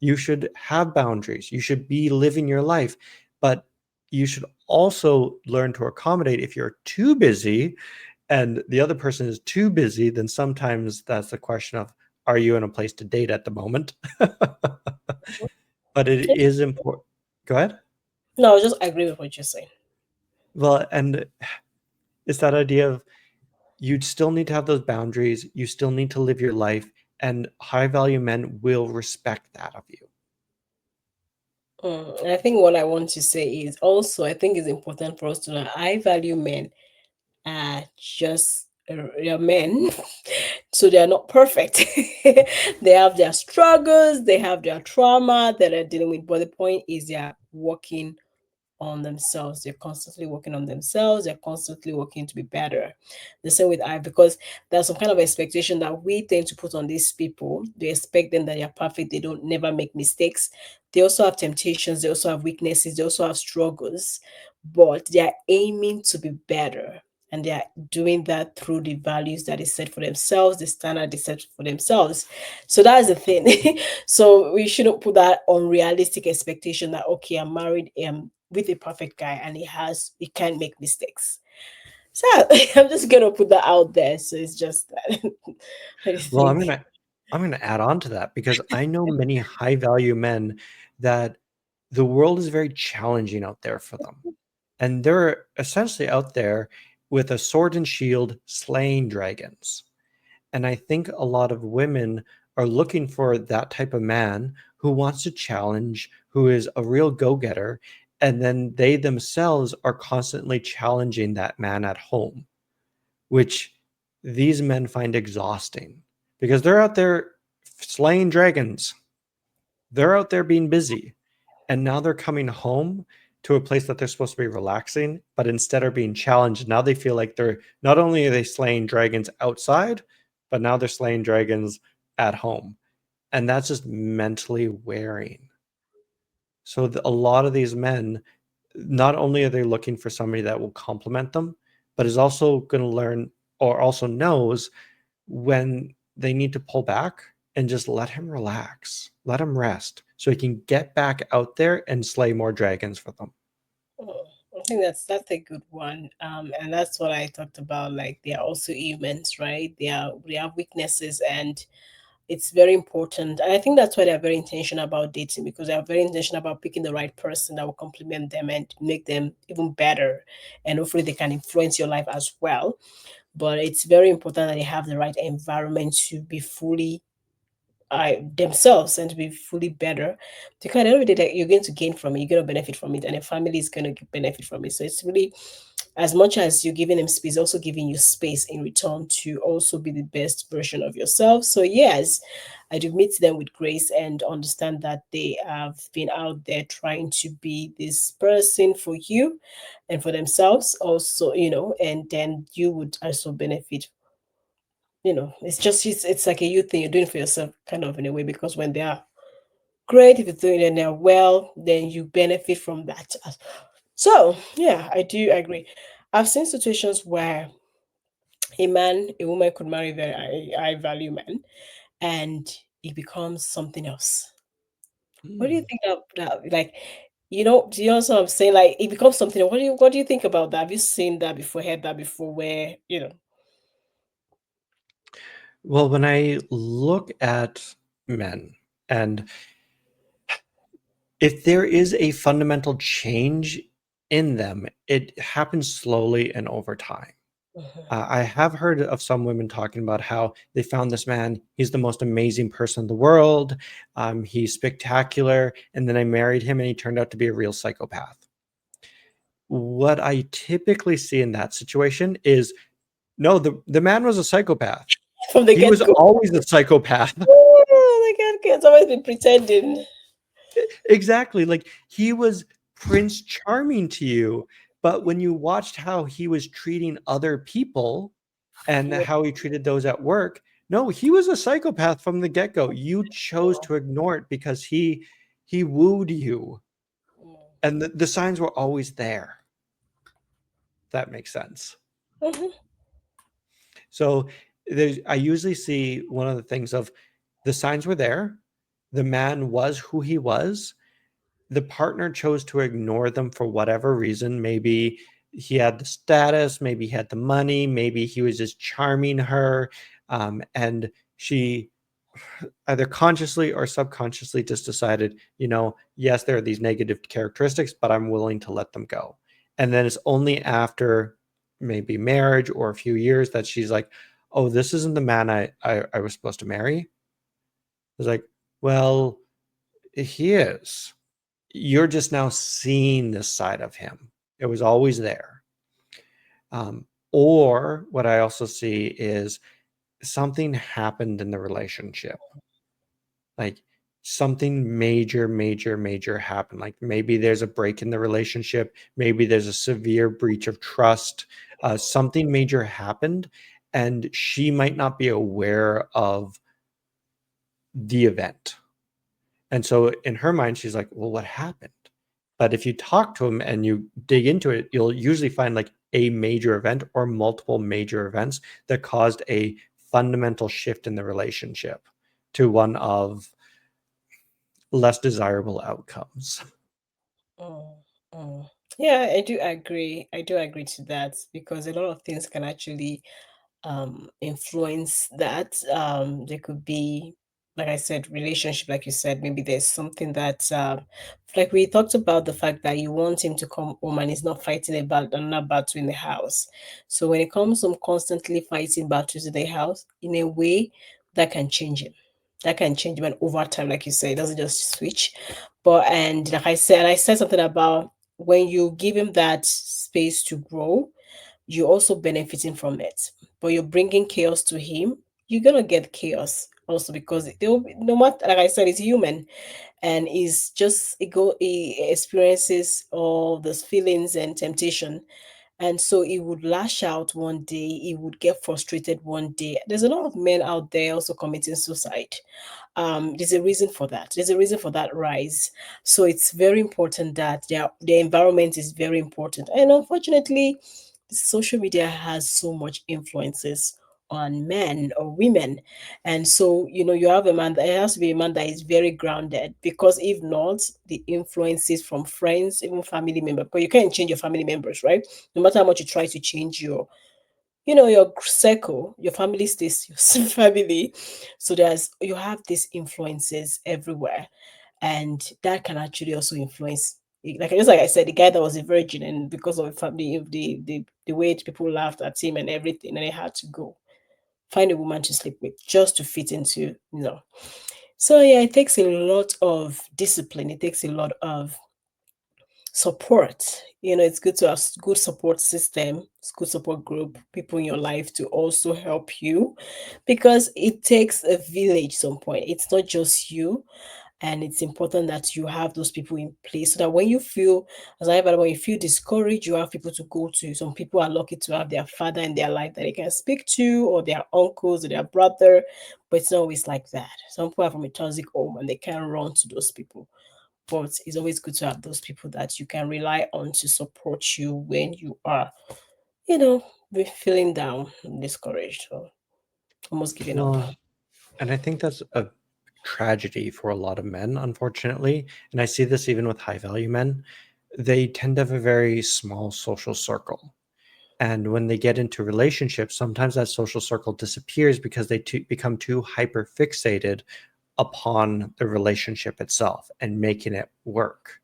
You should have boundaries. You should be living your life. But you should also learn to accommodate if you're too busy and the other person is too busy, then sometimes that's a question of, are you in a place to date at the moment? But it yeah. is important. Go ahead. No, I just agree with what you're saying. Well, and it's that idea of you still need to have those boundaries. You still need to live your life, and high value men will respect that of you. And I think what I want to say is also, I think it's important for us to know I value men are just they're men, so they are not perfect. They have their struggles, they have their trauma that they're dealing with, but the point is they are working on themselves. They're constantly working on themselves. They're constantly working to be better. The same with I, because there's some kind of expectation that we tend to put on these people. They expect them that they're perfect. They don't never make mistakes. They also have temptations. They also have weaknesses. They also have struggles, but they are aiming to be better. And they are doing that through the values that is set for themselves, the standard they set for themselves. So that's the thing. So we shouldn't put that unrealistic expectation that okay, I'm married with a perfect guy and he can't make mistakes. So I'm just gonna put that out there. So it's just that I Well, think. I'm gonna add on to that because I know many high value men that the world is very challenging out there for them. And they're essentially out there with a sword and shield slaying dragons. And I think a lot of women are looking for that type of man who wants to challenge, who is a real go getter. And then they themselves are constantly challenging that man at home, which these men find exhausting because they're out there slaying dragons. They're out there being busy. And now they're coming home to a place that they're supposed to be relaxing, but instead are being challenged. Now they feel like they're not only are they slaying dragons outside, but now they're slaying dragons at home. And that's just mentally wearing. So a lot of these men, not only are they looking for somebody that will complement them, but is also going to learn or also knows when they need to pull back and just let him relax, let him rest so he can get back out there and slay more dragons for them. Oh, I think that's a good one. And that's what I talked about. Like they are also humans, right? They have weaknesses, and it's very important. And I think that's why they're very intentional about dating, because they are very intentional about picking the right person that will complement them and make them even better. And hopefully they can influence your life as well. But it's very important that they have the right environment to be fully themselves and to be fully better, because at the end of the day, you're going to gain from it, you're going to benefit from it, and the family is going to benefit from it. So it's really, as much as you're giving them space, also giving you space in return to also be the best version of yourself. So yes, I do meet them with grace and understand that they have been out there trying to be this person for you and for themselves also, and then you would also benefit. It's like a you thing, you're doing it for yourself kind of in a way, because when they are great, if you're doing it and they're well, then you benefit from that So yeah, I do agree. I've seen situations where a woman could marry a very high value man, and it becomes something else. What do you Hmm. think of that? Like, do you know what I'm saying? Like, it becomes something. What do you think about that? Have you seen that before? Heard that before? Where Well, when I look at men, and if there is a fundamental change in them, it happens slowly and over time. Mhm. I have heard of some women talking about how they found this man. He's the most amazing person in the world. He's spectacular. And then I married him and he turned out to be a real psychopath. What I typically see in that situation is no, the man was a psychopath. from the He get was go? always a psychopath. Oh, the get go. It's always been pretending. Exactly. Like he was Prince Charming to you, but when you watched how he was treating other people and Yeah. how he treated those at work, no, he was a psychopath from the get-go. You chose to ignore it because he wooed you, and the signs were always there. If that makes sense. Mhm. So I usually see one of the things of the signs were there, the man was who he was, the partner chose to ignore them for whatever reason. Maybe he had the status, maybe he had the money, maybe he was just charming her, and she either consciously or subconsciously just decided, yes, there are these negative characteristics, but I'm willing to let them go. And then it's only after maybe marriage or a few years that she's like, oh, this isn't the man I was supposed to marry. It's like, well, he is. You're just now seeing this side of him. It was always there. Or what I also see is something happened in the relationship. Like something major, major, major happened. Like maybe there's a break in the relationship. Maybe there's a severe breach of trust. Something major happened, and she might not be aware of the event. And so in her mind, she's like, well, what happened? But if you talk to him and you dig into it, you'll usually find like a major event or multiple major events that caused a fundamental shift in the relationship to one of less desirable outcomes. Mm, mm. Yeah, I do agree. I do agree to that because a lot of things can actually influence that. There could be, like I said, relationship, like you said, maybe there's something that like we talked about the fact that you want him to come home and he's not fighting about another battle in the house. So when it comes to constantly fighting battles in the house, in a way that can change him. That can change him, and over time, like you say, it doesn't just switch. But and like I said something about when you give him that space to grow, you're also benefiting from it. But you're bringing chaos to him, you're gonna get chaos also because they'll be, no matter, like I said, it's human, and he's just he experiences all those feelings and temptation, and so he would lash out one day, he would get frustrated one day. There's a lot of men out there also committing suicide. There's a reason for that. There's a reason for that rise. So it's very important that their environment is very important. And unfortunately, social media has so much influences on men or women. And so, you have a man that it has to be a man that is very grounded, because if not, the influences from friends, even family members, because you can't change your family members, right? No matter how much you try to change your circle, your family stays your family. So you have these influences everywhere, and that can actually also influence. Like I said, the guy that was a virgin, and because of the family, the way people laughed at him and everything, and he had to go find a woman to sleep with just to fit into. So yeah, it takes a lot of discipline. It takes a lot of support. It's good to have good support system, good support group, people in your life to also help you, because it takes a village some point. It's not just you, and it's important that you have those people in place so that when you feel, as I when you feel discouraged, you have people to go to. Some people are lucky to have their father in their life that they can speak to, or their uncles or their brother, but it's not always like that. Some people are from a toxic home and they can't run to those people. but it's always good to have those people that you can rely on to support you when you are, you know, be feeling down and discouraged or almost giving up. Well, and I think that's a tragedy for a lot of men, unfortunately. And I see this even with high value men. They tend to have a very small social circle. And when they get into relationships, sometimes that social circle disappears because they become too hyper fixated upon the relationship itself and making it work,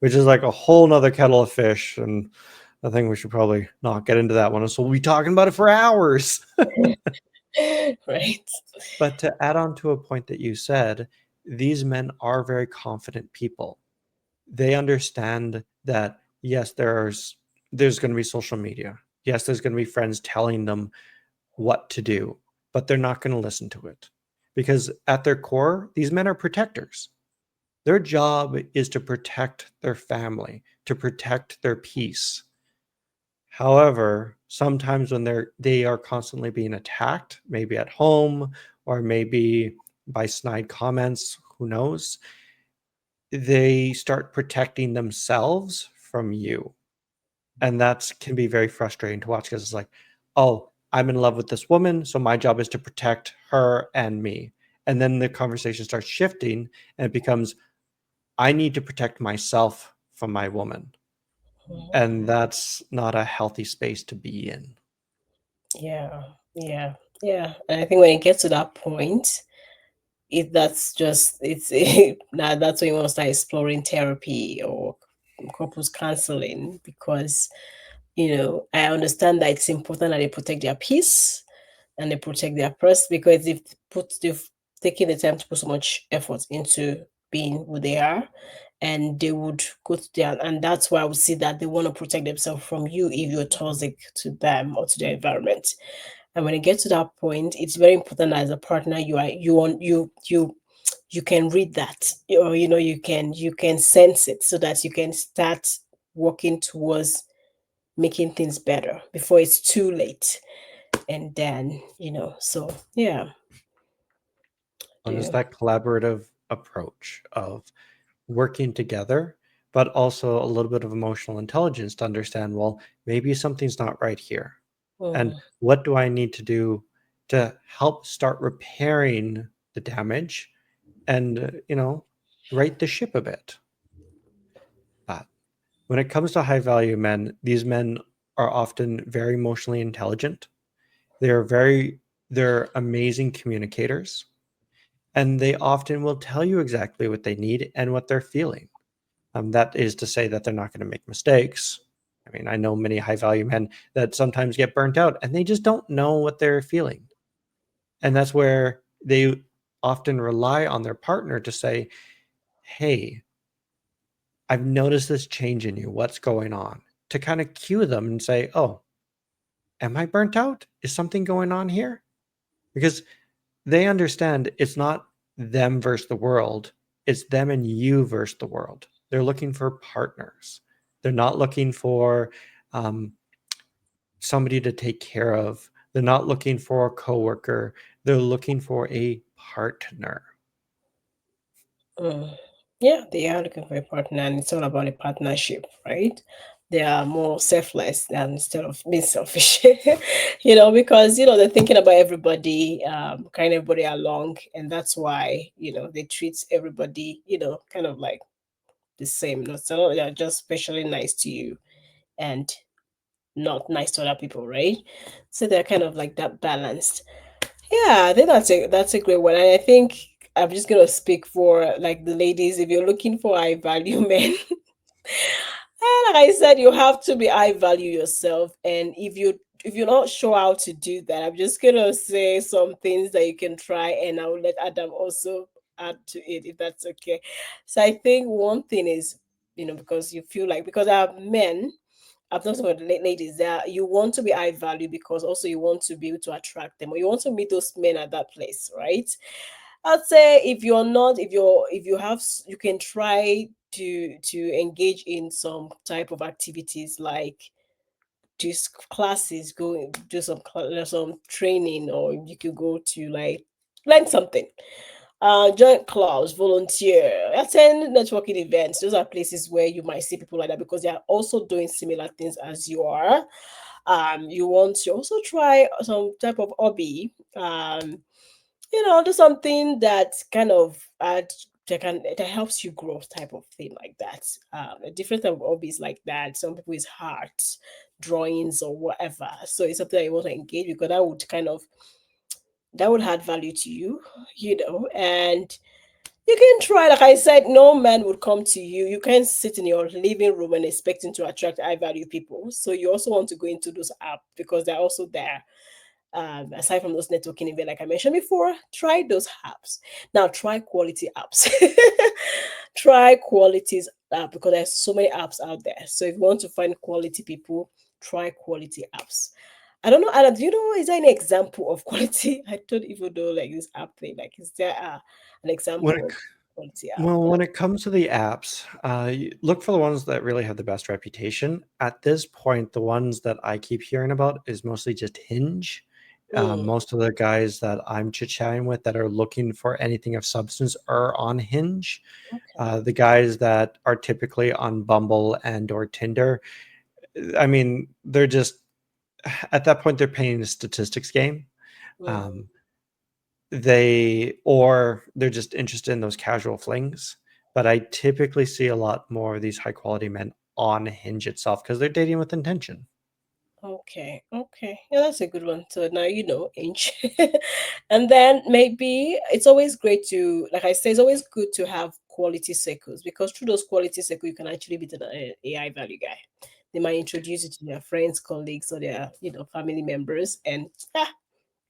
which is like a whole nother kettle of fish. And I think we should probably not get into that one. So we'll be talking about it for hours. Right. But to add on to a point that you said, these men are very confident people. They understand that yes, there's going to be social media. Yes, there's going to be friends telling them what to do, but they're not going to listen to it. Because at their core, these men are protectors. Their job is to protect their family, to protect their peace. However, sometimes when they are constantly being attacked, maybe at home or maybe by snide comments, who knows, they start protecting themselves from you. And that can be very frustrating to watch because it's like, oh, I'm in love with this woman, so my job is to protect her and me. And then the conversation starts shifting and it becomes, I need to protect myself from my woman. And that's not a healthy space to be in. Yeah, yeah, yeah. And I think when it gets to that point, if that's just it's now that's when you want to start exploring therapy or couples counseling because I understand that it's important that they protect their peace and they protect their purse because they've taken the time to put so much effort into being who they are, and they would go to their and that's why I would see that they want to protect themselves from you if you're toxic to them or to their environment. And when it gets to that point, it's very important as a partner you want you can read that, or you can sense it so that you can start working towards making things better before it's too late. And then so yeah. And it's Do that collaborative approach of working together, but also a little bit of emotional intelligence to understand, well, maybe something's not right here. And mm, what do I need to do to help start repairing the damage and, right the ship a bit? But when it comes to high value men, these men are often very emotionally intelligent. They're they're amazing communicators, and they often will tell you exactly what they need and what they're feeling. That is to say that they're not going to make mistakes. I mean, I know many high value men that sometimes get burnt out and they just don't know what they're feeling. And that's where they often rely on their partner to say, hey, I've noticed this change in you. What's going on? To kind of cue them and say, oh, am I burnt out? Is something going on here? Because they understand it's not them versus the world, it's them and you versus the world. They're looking for partners. They're not looking for um, somebody to take care of. They're not looking for a coworker. They're looking for a partner. mm. Yeah, they are looking for a partner, and it's all about a partnership, right? They are more selfless than instead of being selfish. Because they're thinking about everybody, carrying everybody along, and that's why they treat everybody kind of like the same. Not so they're just specially nice to you and not nice to other people, right? So they're kind of like that balanced. Yeah, I think that's a great one. And I think I'm just gonna speak for like the ladies. If you're looking for high value men, and like I said, you have to be high value yourself. And if you're not sure how to do that, I'm just gonna say some things that you can try, and I'll let Adam also add to it if that's okay. So I think one thing is, because you feel like because our men, I'm talking about the ladies that you want to be high value because also you want to be able to attract them or you want to meet those men at that place, right? I'd say if you're not, if you have, you can try to engage in some type of activities like just classes, go do some training, or you could go to like learn something. Join clubs, volunteer, attend networking events. Those are places where you might see people like that because they are also doing similar things as you are. You want to also try some type of hobby. Do something that kind of that helps you grow, type of thing like that. A different type of hobbies like that. Some people is art, drawings, or whatever. So it's something that you want to engage because that would add value to you, and you can try. Like I said, no man would come to you. You can't sit in your living room and expecting to attract high value people. So you also want to go into those apps because they're also there. Aside from those networking events, like I mentioned before, try those apps. Now try quality apps. Try qualities app because there's so many apps out there. So if you want to find quality people, try quality apps. I don't know, Adam. Do you know, is there any example of quality? I don't even know like this app thing. Like, is there an When it example of quality app? Well, when it comes to the apps, look for the ones that really have the best reputation. At this point, the ones that I keep hearing about is mostly just Hinge. Mm, Most of the guys that I'm chit-chatting with that are looking for anything of substance are on Hinge. okay. The guys that are typically on Bumble and or Tinder, I mean, they're just at that point they're playing a statistics game. Mm, Um, they're just interested in those casual flings, but I typically see a lot more of these high quality men on Hinge itself because they're dating with intention. okay. Okay. Yeah, that's a good one. So now inch. And then maybe it's always great to, like I say, it's always good to have quality circles because through those quality circles, you can actually be an AI value guy. They might introduce you to their friends, colleagues, or their, family members. And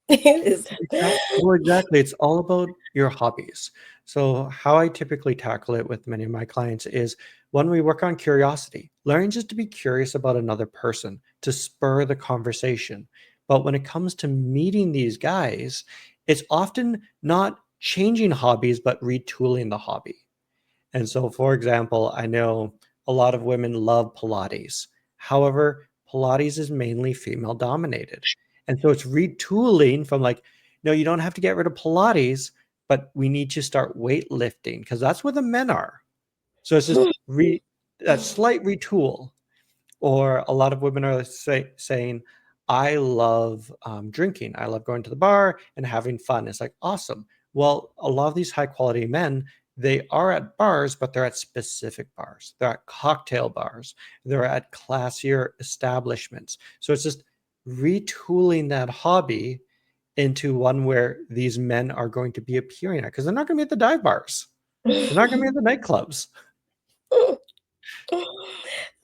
it's- Exactly. It's all about your hobbies. So, how I typically tackle it with many of my clients is when we work on curiosity, learning just to be curious about another person to spur the conversation. But when it comes to meeting these guys, it's often not changing hobbies, but retooling the hobby. And so, for example, I know a lot of women love Pilates. However, Pilates is mainly female dominated. And so it's retooling from like, no, you don't have to get rid of Pilates, but we need to start weightlifting because that's where the men are. So it's just that slight retool. Or a lot of women are saying, I love drinking. I love going to the bar and having fun. It's like, awesome. Well, a lot of these high quality men, they are at bars, but they're at specific bars. They're at cocktail bars. They're at classier establishments. So it's just retooling that hobby into one where these men are going to be appearing at because they're not going to be at the dive bars. They're not going to be at the nightclubs.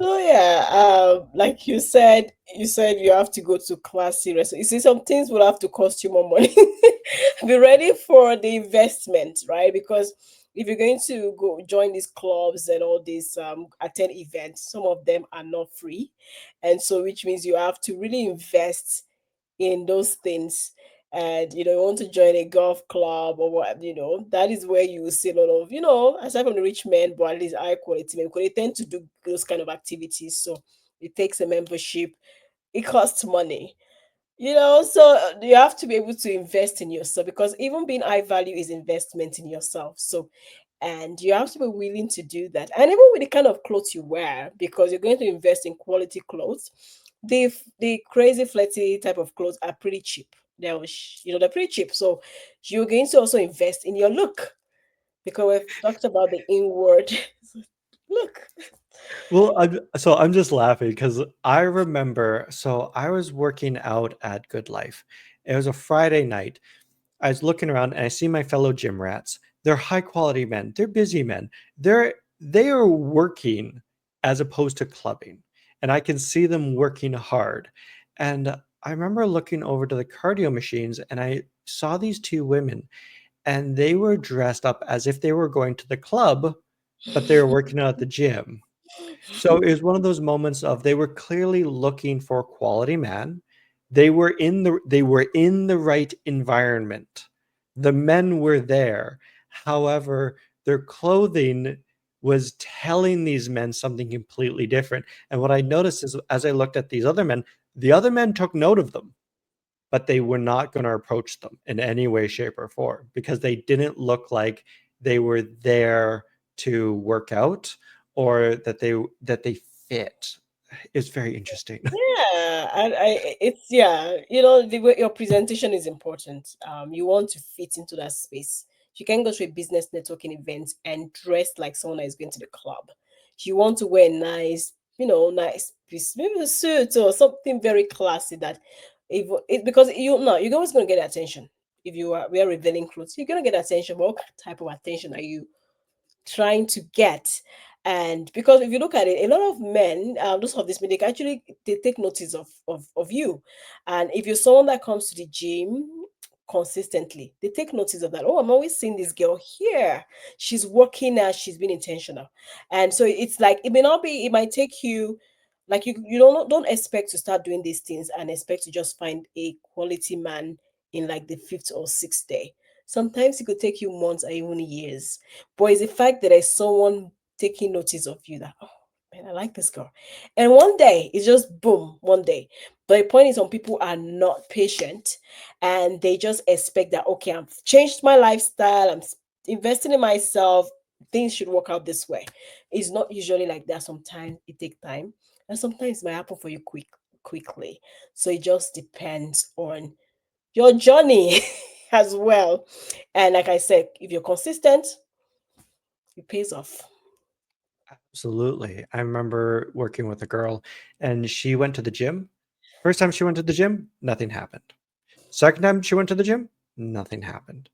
Oh yeah, like you said you have to go to classy restaurant. You see, some things will have to cost you more money. Be ready for the investment, right? Because if you're going to go join these clubs and all these attend events, some of them are not free, and so which means you have to really invest in those things. And you want to join a golf club or what, that is where you will see a lot of, aside from the rich men, but at least high quality men, because they tend to do those kind of activities. So it takes a membership, it costs money. So you have to be able to invest in yourself because even being high value is investment in yourself. So, and you have to be willing to do that. And even with the kind of clothes you wear, because you're going to invest in quality clothes, the crazy flirty type of clothes are pretty cheap. They're pretty cheap. So you're going to also invest in your look because we've talked about the inward look. Well, I'm just laughing because I remember. So I was working out at Good Life. It was a Friday night. I was looking around and I see my fellow gym rats. They're high quality men. They're busy men. They are working as opposed to clubbing, and I can see them working hard. And I remember looking over to the cardio machines and I saw these two women, and they were dressed up as if they were going to the club, but they were working out at the gym. So it was one of those moments of they were clearly looking for a quality man. They were in the right environment. The men were there. However, their clothing was telling these men something completely different. And what I noticed is as I looked at these other men, the other men took note of them. but they were not going to approach them in any way, shape, or form because they didn't look like they were there to work out or that they fit. It's very interesting. Yeah, and it's yeah, the way your presentation is important. You want to fit into that space. You can go to a business networking event and dress like someone that is going to the club. You want to wear nice, nice piece, maybe a suit or something very classy that if it because you're always gonna get attention. If you are wear revealing clothes, you're gonna get attention. But what type of attention are you trying to get? And because if you look at it, a lot of men, those of this media, actually they take notice of you. And if you're someone that comes to the gym consistently, they take notice of that. Oh, I'm always seeing this girl here. She's working out, she's been intentional. And so it's like it may not be, it might take you like you don't expect to start doing these things and expect to just find a quality man in like the fifth or sixth day. Sometimes it could take you months or even years, but it's the fact that there's someone taking notice of you that, oh man, I like this girl. And one day it's just boom, one day. But the point is some people are not patient and they just expect that, okay, I've changed my lifestyle, investing in myself, things should work out this way. It's not usually like that. Sometimes it takes time and sometimes it might happen for you quickly. So it just depends on your journey as well. And like I said, if you're consistent, it pays off. Absolutely. I remember working with a girl and she went to the gym. First time she went to the gym, nothing happened. Second time she went to the gym, nothing happened.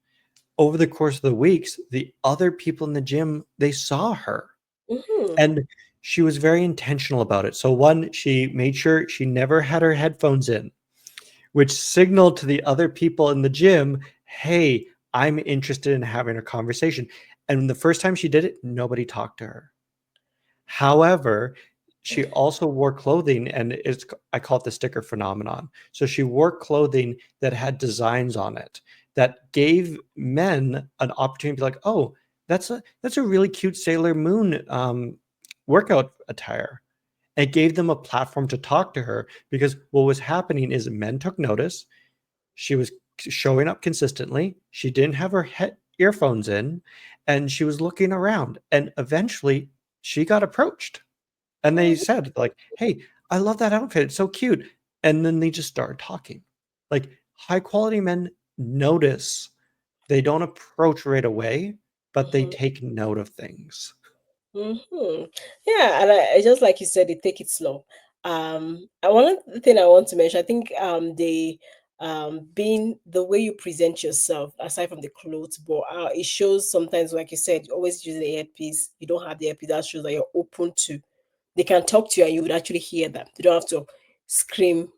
Over the course of the weeks, the other people in the gym, they saw her Hmm. and she was very intentional about it. So one, she made sure she never had her headphones in, which signaled to the other people in the gym, "Hey, I'm interested in having a conversation." And the first time she did it, nobody talked to her. However, she also wore clothing, and I call it the sticker phenomenon. So she wore clothing that had designs on it that gave men an opportunity to be like, "Oh, that's a really cute Sailor Moon workout attire." It gave them a platform to talk to her because what was happening is men took notice. She was showing up consistently. She didn't have her earphones in, and she was looking around. And eventually, she got approached, and they said, like, "Hey, I love that outfit. It's so cute." And then they just started talking. Like high quality men notice. They don't approach right away, but they Mhm. take note of things. Hmm. Yeah, and I just like you said, they take it slow. And one of the thing I want to mention, I think the being the way you present yourself, aside from the clothes, but it shows sometimes, like you said, you always use the earpiece. You don't have the earpiece. That shows that you're open to. They can talk to you, and you would actually hear them. They don't have to scream.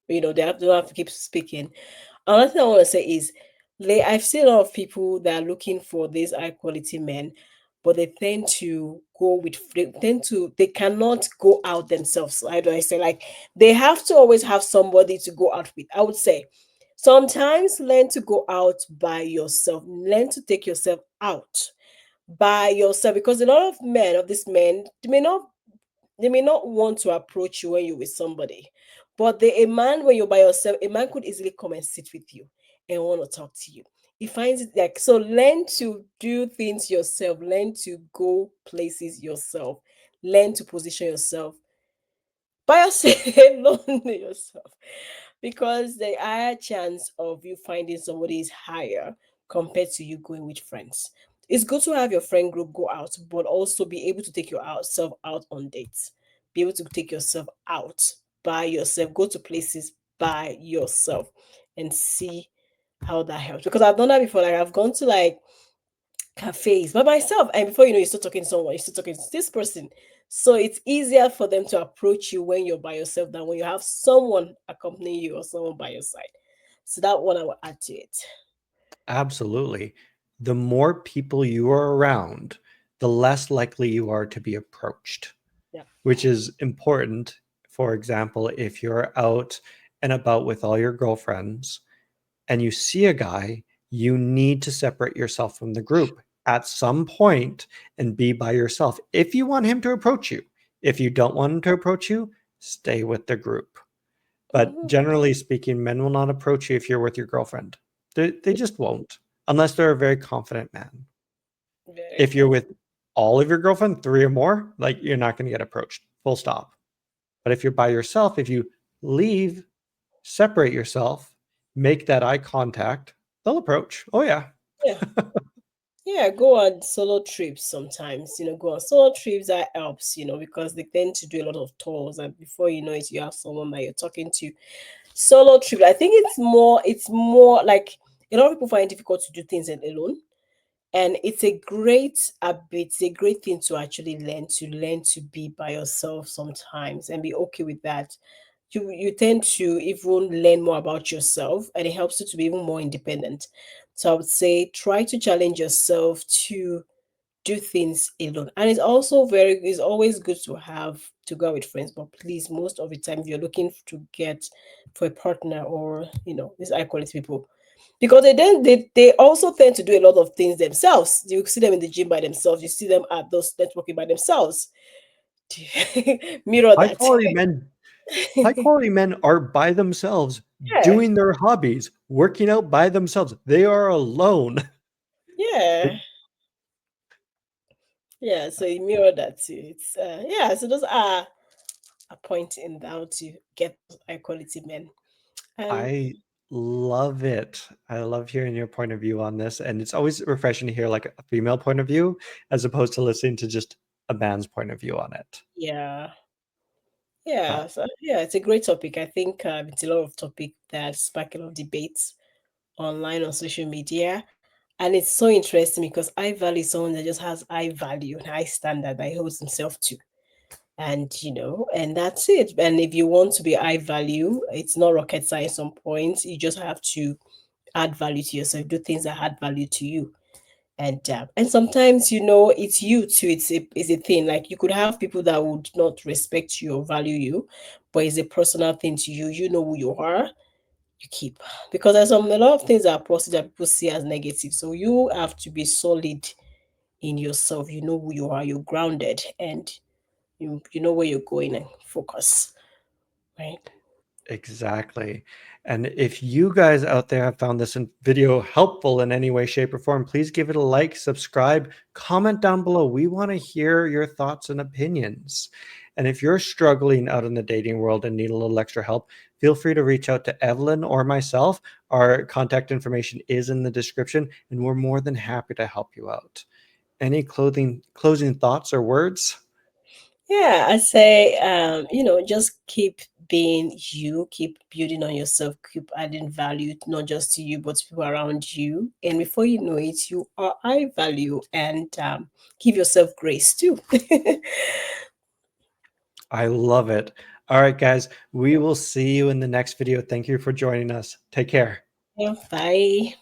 They don't have to keep speaking. Another thing I want to say is, I've seen a lot of people that are looking for these high quality men, but they tend to they cannot go out themselves. How do I say? Like they have to always have somebody to go out with. I would say sometimes learn to go out by yourself. Learn to take yourself out by yourself because a lot of men of these men they may not want to approach you when you're with somebody. But a man, when you're by yourself, a man could easily come and sit with you and want to talk to you. He finds it like so. Learn to do things yourself. Learn to go places yourself. Learn to position yourself by yourself, alone yourself, because the higher chance of you finding somebody is higher compared to you going with friends. It's good to have your friend group go out, but also be able to take yourself out on dates. Be able to take yourself out by yourself. Go to places by yourself and see how that helps. Because I've done that before. Like I've gone to like cafes by myself, and before you know, you start talking to someone, you start talking to this person. So it's easier for them to approach you when you're by yourself than when you have someone accompanying you or someone by your side. So that one I will add to it. Absolutely. The more people you are around, the less likely you are to be approached, Yeah. which is important. For example, if you're out and about with all your girlfriends and you see a guy, you need to separate yourself from the group at some point and be by yourself if you want him to approach you. If you don't want him to approach you, stay with the group. But Mhm. generally speaking, men will not approach you if you're with your girlfriend. They just won't, unless they're a very confident man. Very If you're confident. with all of your girlfriend, 3 or more, like, you're not gonna get approached, full stop. But if you're by yourself, if you leave, separate yourself, make that eye contact, they'll approach. Oh, yeah. Yeah. Yeah, go on solo trips sometimes. Go on solo trips that helps, because they tend to do a lot of tours, and before you know it, you have someone that you're talking to. Solo trip, I think it's more like a lot of people find it difficult to do things alone. And it's a great habit, it's a great thing to actually learn to be by yourself sometimes and be okay with that. You tend to even learn more about yourself, and it helps you to be even more independent. So I would say try to challenge yourself to do things alone. And it's always good to have to go out with friends, but please, most of the time, if you're looking to get for a partner, or these high quality people, because they also tend to do a lot of things themselves. You see them in the gym by themselves, you see them at those networking by themselves. Mirror High that. quality men high quality men are by themselves, Yeah, doing their hobbies, working out by themselves. They are alone. yeah, yeah. So you mirror that too. It's yeah. So those are a point in how to get high quality men. Um, I love it. I love hearing your point of view on this, and it's always refreshing to hear, like, a female point of view as opposed to listening to just a man's point of view on it. yeah, Uh, yeah. So yeah, it's a great topic. I think it's a lot of topic that spark a lot of debates online on social media. And it's so interesting because I value someone that just has high value and high standard that he holds himself to. And and that's it. And if you want to be high value, it's not rocket science on points. You just have to add value to yourself, do things that add value to you. And sometimes it's you too. It's a thing. Like you could have people that would not respect you or value you, but it's a personal thing to you. You know who you are, you keep, because there's a lot of things that are positive that people see as negative. So you have to be solid in yourself. You know who you are, you're grounded, and you know where you're going, and focus, right? Exactly. And if you guys out there have found this video helpful in any way, shape, or form, please give it a like, subscribe, comment down below. We want to hear your thoughts and opinions. And if you're struggling out in the dating world and need a little extra help, feel free to reach out to Evelyn or myself. Our contact information is in the description, and we're more than happy to help you out. Any closing thoughts or words? Yeah, I say, just keep being you, keep building on yourself, keep adding value, not just to you, but to people around you. And before you know it, you are high value, and give yourself grace too. I love it. All right, guys, we will see you in the next video. Thank you for joining us. Take care. Yeah, bye.